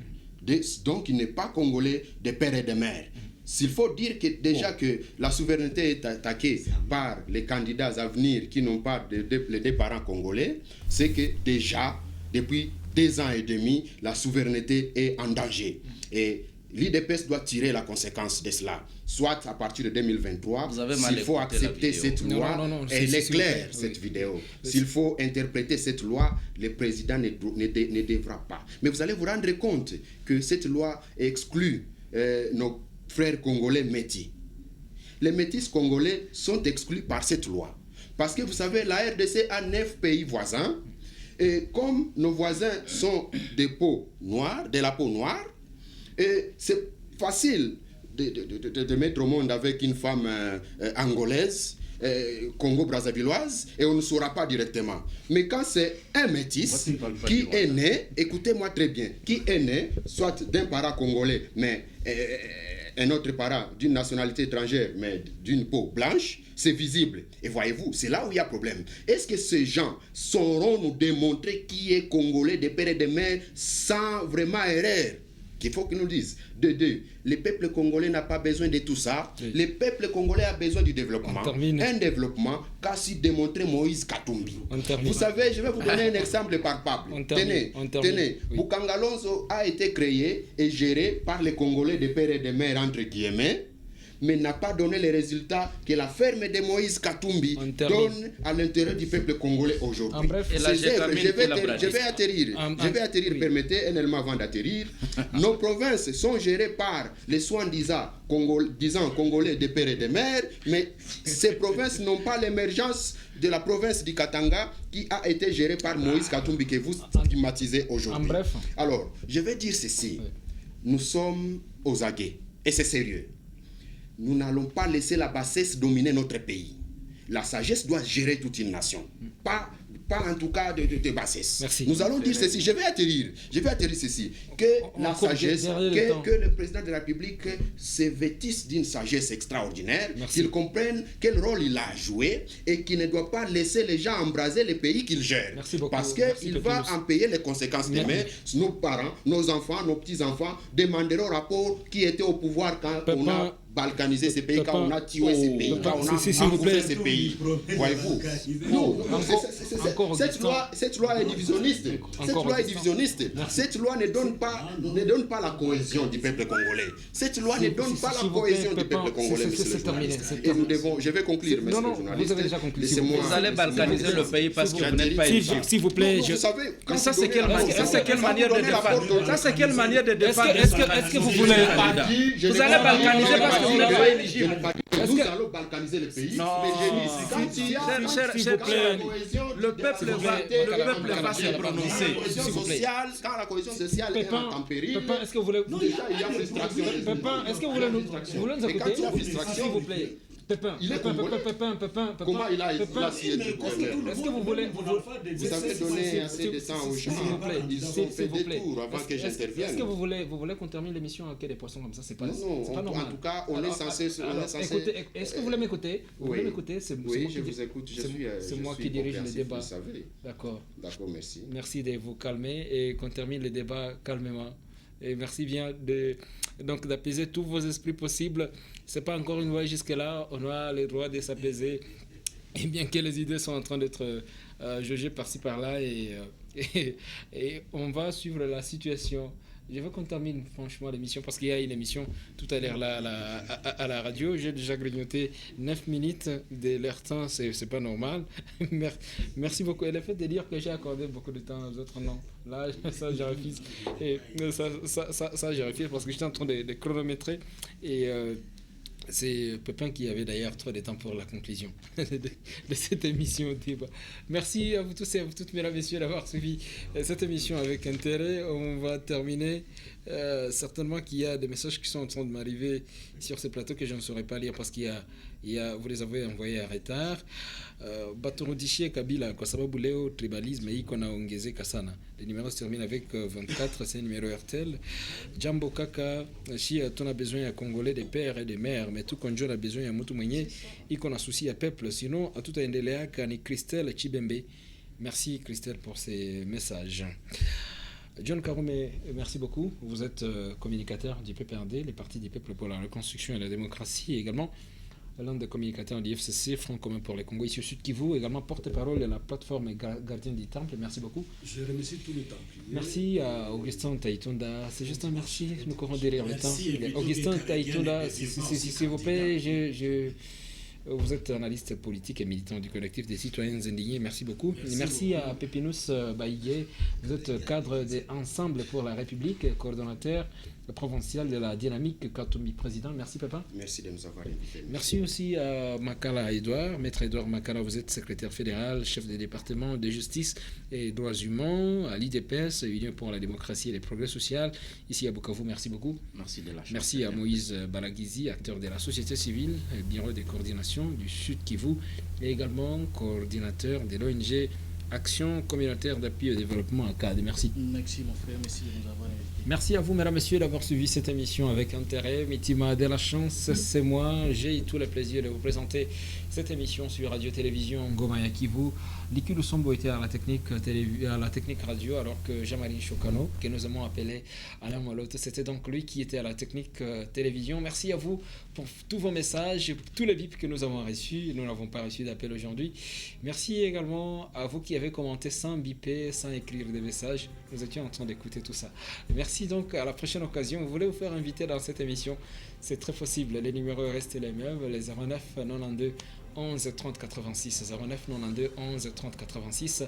Donc il n'est pas congolais de père et de mère. S'il faut dire que déjà que la souveraineté est attaquée par les candidats à venir qui n'ont pas les deux parents congolais, c'est que déjà, depuis 2 ans et demi, la souveraineté est en danger. Et l'IDPS doit tirer la conséquence de cela. Soit à partir de 2023, Vous avez mal s'il faut écouté la accepter vidéo. cette loi, Non, elle est s'il vous plaît. claire, cette Oui. vidéo. S'il faut interpréter cette loi, le président ne devra pas. Mais vous allez vous rendre compte que cette loi exclut nos frères congolais métis. Les métis congolais sont exclus par cette loi. Parce que vous savez, la RDC a 9 pays voisins. Et comme nos voisins sont de la peau noire, c'est facile de mettre au monde avec une femme angolaise, congo-brazzavilloise, et on ne saura pas directement. Mais quand c'est un métis qui est né, écoutez-moi très bien, qui est né, soit d'un parent congolais, mais un autre parent d'une nationalité étrangère, mais d'une peau blanche, c'est visible. Et voyez-vous, c'est là où il y a problème. Est-ce que ces gens sauront nous démontrer qui est congolais de père et de mère sans vraiment erreur? Qu'il faut qu'ils nous disent. De deux, le peuple congolais n'a pas besoin de tout ça. Oui. Le peuple congolais a besoin du développement. On termine. Un développement qu'a su démontrer Moïse Katumbi. On termine. Vous savez, je vais vous donner un exemple palpable. On termine. Tenez. Oui. Bukangalonzo a été créé et géré par les Congolais de père et de mère, entre guillemets, mais n'a pas donné les résultats que la ferme de Moïse Katumbi On termine. donne à l'intérieur du peuple congolais aujourd'hui. En bref, Et là, Ces œuvres, je vais atterrir, oui. permettez un élément avant d'atterrir. Nos provinces sont gérées par les soi-disant Congolais de père et de mère, mais ces provinces n'ont pas l'émergence de la province du Katanga qui a été gérée par Moïse Katumbi que vous stigmatisez aujourd'hui. En bref. Alors, je vais dire ceci. Oui. Nous sommes aux aguets et c'est sérieux. Nous n'allons pas laisser la bassesse dominer notre pays. La sagesse doit gérer toute une nation. Pas en tout cas de bassesse. Merci. Nous allons dire ceci. Je vais atterrir ceci. Que la sagesse, que le président de la République se vêtisse d'une sagesse extraordinaire, Merci. qu'il comprenne quel rôle il a à jouer et qu'il ne doit pas laisser les gens embraser les pays qu'il gère. Merci beaucoup. Parce Merci, qu'il va Pépinus. en payer les conséquences Merci. demain. Nos parents, nos enfants, nos petits-enfants demanderont rapport qui était au pouvoir quand on Pépin. a balkanisé ces pays, Pépin. quand on a tué ces pays, Pépin, quand on a s'il vous plaît. engouffré ces pays. Voyez-vous? Non, Encore cette loi est divisionniste. Cette Encore loi est Augustin. divisionniste. Cette loi ne donne pas la cohésion du peuple congolais. Cette loi ne donne pas la s'il vous plaît, cohésion du Pépin, peuple congolais, monsieur c'est le terminé, journaliste. c'est Et terminé. nous devons, je vais conclure, monsieur Non, le journaliste. vous avez déjà conclu. Laissez-moi. Vous allez balkaniser le pays parce que vous n'êtes pas S'il éligible. s'il vous plaît, Vous savez, quand Mais ça, vous c'est donnez quelle la manière, porte- ça, c'est quelle quand manière vous de donnez la porte défendre? aux Ça, c'est quelle manière de défendre? est-ce que vous voulez... Je Vous n'ai allez pas dit- balkaniser parce que vous n'êtes pas éligible. Nous allons balkaniser le pays. Non. Mais j'ai dit, quand il y a Cher quand plaît, la cohésion le du peuple va se prononcer. Quand la cohésion sociale est en péril, Pépin, est-ce que vous voulez... déjà il y a frustration. Pépin, est-ce que vous voulez nous Et quand écouter? il y a frustration, S'il vous plaît. Pépin, il est Pépin, congolais. Pépin. Comment il a Pépin, su être congolais? est-ce que vous voulez... Vous avez donné assez de temps aux gens. S'il vous plaît, Ils ont s'il fait vous des plaît. tours avant que Est-ce j'intervienne. que vous voulez qu'on termine l'émission avec des poissons comme ça? C'est pas Non, normal. en tout cas, on est censé... Écoutez, est-ce que vous voulez m'écouter? Vous voulez Oui. m'écouter? Oui, je vous écoute. C'est moi qui dirige le débat. Vous savez. D'accord. D'accord, merci. Merci de vous calmer et qu'on termine le débat calmement. Et merci bien donc d'apaiser tous vos esprits possibles. C'est pas encore une loi jusque-là. On a le droit de s'apaiser. Et bien que les idées sont en train d'être jaugées par-ci par-là et on va suivre la situation je veux qu'on termine franchement l'émission parce qu'il y a une émission tout à l'heure là, à la radio. J'ai déjà grignoté 9 minutes de leur temps, c'est pas normal. Merci beaucoup. Et le fait de dire que j'ai accordé beaucoup de temps aux autres, non. Là, ça, je refuse. Et ça, je refuse parce que j'étais en train de chronométrer. Et c'est Pépin qui avait d'ailleurs trop de temps pour la conclusion de cette émission débat. Merci à vous tous et à vous toutes, mesdames et messieurs, d'avoir suivi cette émission avec intérêt. On va terminer. Certainement qu'il y a des messages qui sont en train de m'arriver sur ce plateau que je ne saurais pas lire parce qu'il y a, vous les avez envoyés à retard. Batorudishie Kabila kwa sababu leo tribalisme iko naongezeka sana. Le numéro se termine avec 24, c'est un numéro RTL. Jambo Kaka, si on a besoin ya Congolais des pères et des mères, mais tout konjo a besoin ya mtu mwenye iko na souci ya peuple, sinon à tout endelea kani Christelle Chibembe. Merci Christelle pour ces messages. John Karoume, merci beaucoup. Vous êtes communicateur du PPRD, les partis du peuple pour la reconstruction et la démocratie, et également l'un des communicateurs du FCC, Front commun pour les Congos ici au Sud Kivu, également porte-parole de la plateforme Gardien du Temple. Merci beaucoup. Je remercie tous les Templiers. Merci à Augustin Taïtonda. C'est juste un merci. Nous courons derrière le temps. Augustin Taïtonda, s'il vous plaît, vous êtes analyste politique et militant du collectif des citoyens indignés. Merci beaucoup. Merci à Pépinous Baïgué. Vous êtes cadre de Ensemble pour la République, coordonnateur provincial de la dynamique Katumbi président. Merci Pépin. Merci de nous avoir invités. Merci aussi à Makala Edouard, maître Edouard Makala, vous êtes secrétaire fédéral, chef des départements de justice et droits humains à l'IDPS, Union pour la démocratie et le progrès social, ici à Bukavu. Merci beaucoup. Merci de la chance. Merci à Moïse Balagizi, acteur de la société civile, bureau de coordination du Sud Kivu et également coordinateur de l'ONG Action communautaire d'appui au développement ACAD. Merci. Merci mon frère, merci de nous avoir invités. Merci à vous, mesdames, messieurs, d'avoir suivi cette émission avec intérêt. Mitima de la chance, c'est moi. J'ai tout le plaisir de vous présenter cette émission sur Radio-Télévision Ngoma ya Kivu. Liku Lusombo était à la technique radio, alors que Jean-Marie Chokano, que nous avons appelé Alain Molotte, c'était donc lui qui était à la technique télévision. Merci à vous pour tous vos messages, tous les bips que nous avons reçus. Nous n'avons pas reçu d'appel aujourd'hui. Merci également à vous qui avez commenté sans biper, sans écrire des messages. Nous étions en train d'écouter tout ça. Merci donc, à la prochaine occasion. Vous voulez vous faire inviter dans cette émission? C'est très possible. Les numéros restent les mêmes, les 09 92 11 30 86, 09 92 11 30 86.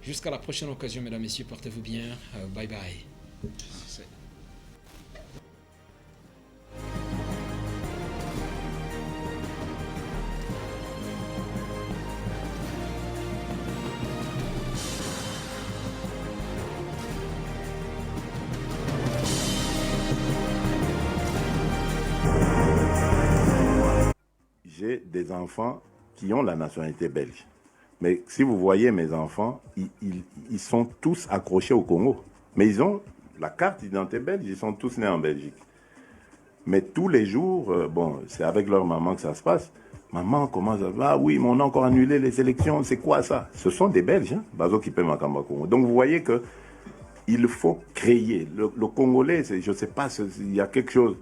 Jusqu'à la prochaine occasion, mesdames, messieurs, portez-vous bien. Bye bye. Merci. J'ai des enfants qui ont la nationalité belge. Mais si vous voyez mes enfants, ils sont tous accrochés au Congo. Mais ils ont la carte d'identité belge, ils sont tous nés en Belgique. Mais tous les jours, c'est avec leur maman que ça se passe. Maman commence à dire, ah oui, mais on a encore annulé les élections, c'est quoi ça? Ce sont des Belges, hein? Bazo qui paie Makamba Congo. Donc vous voyez que il faut créer. Le Congolais, je ne sais pas, il y a quelque chose.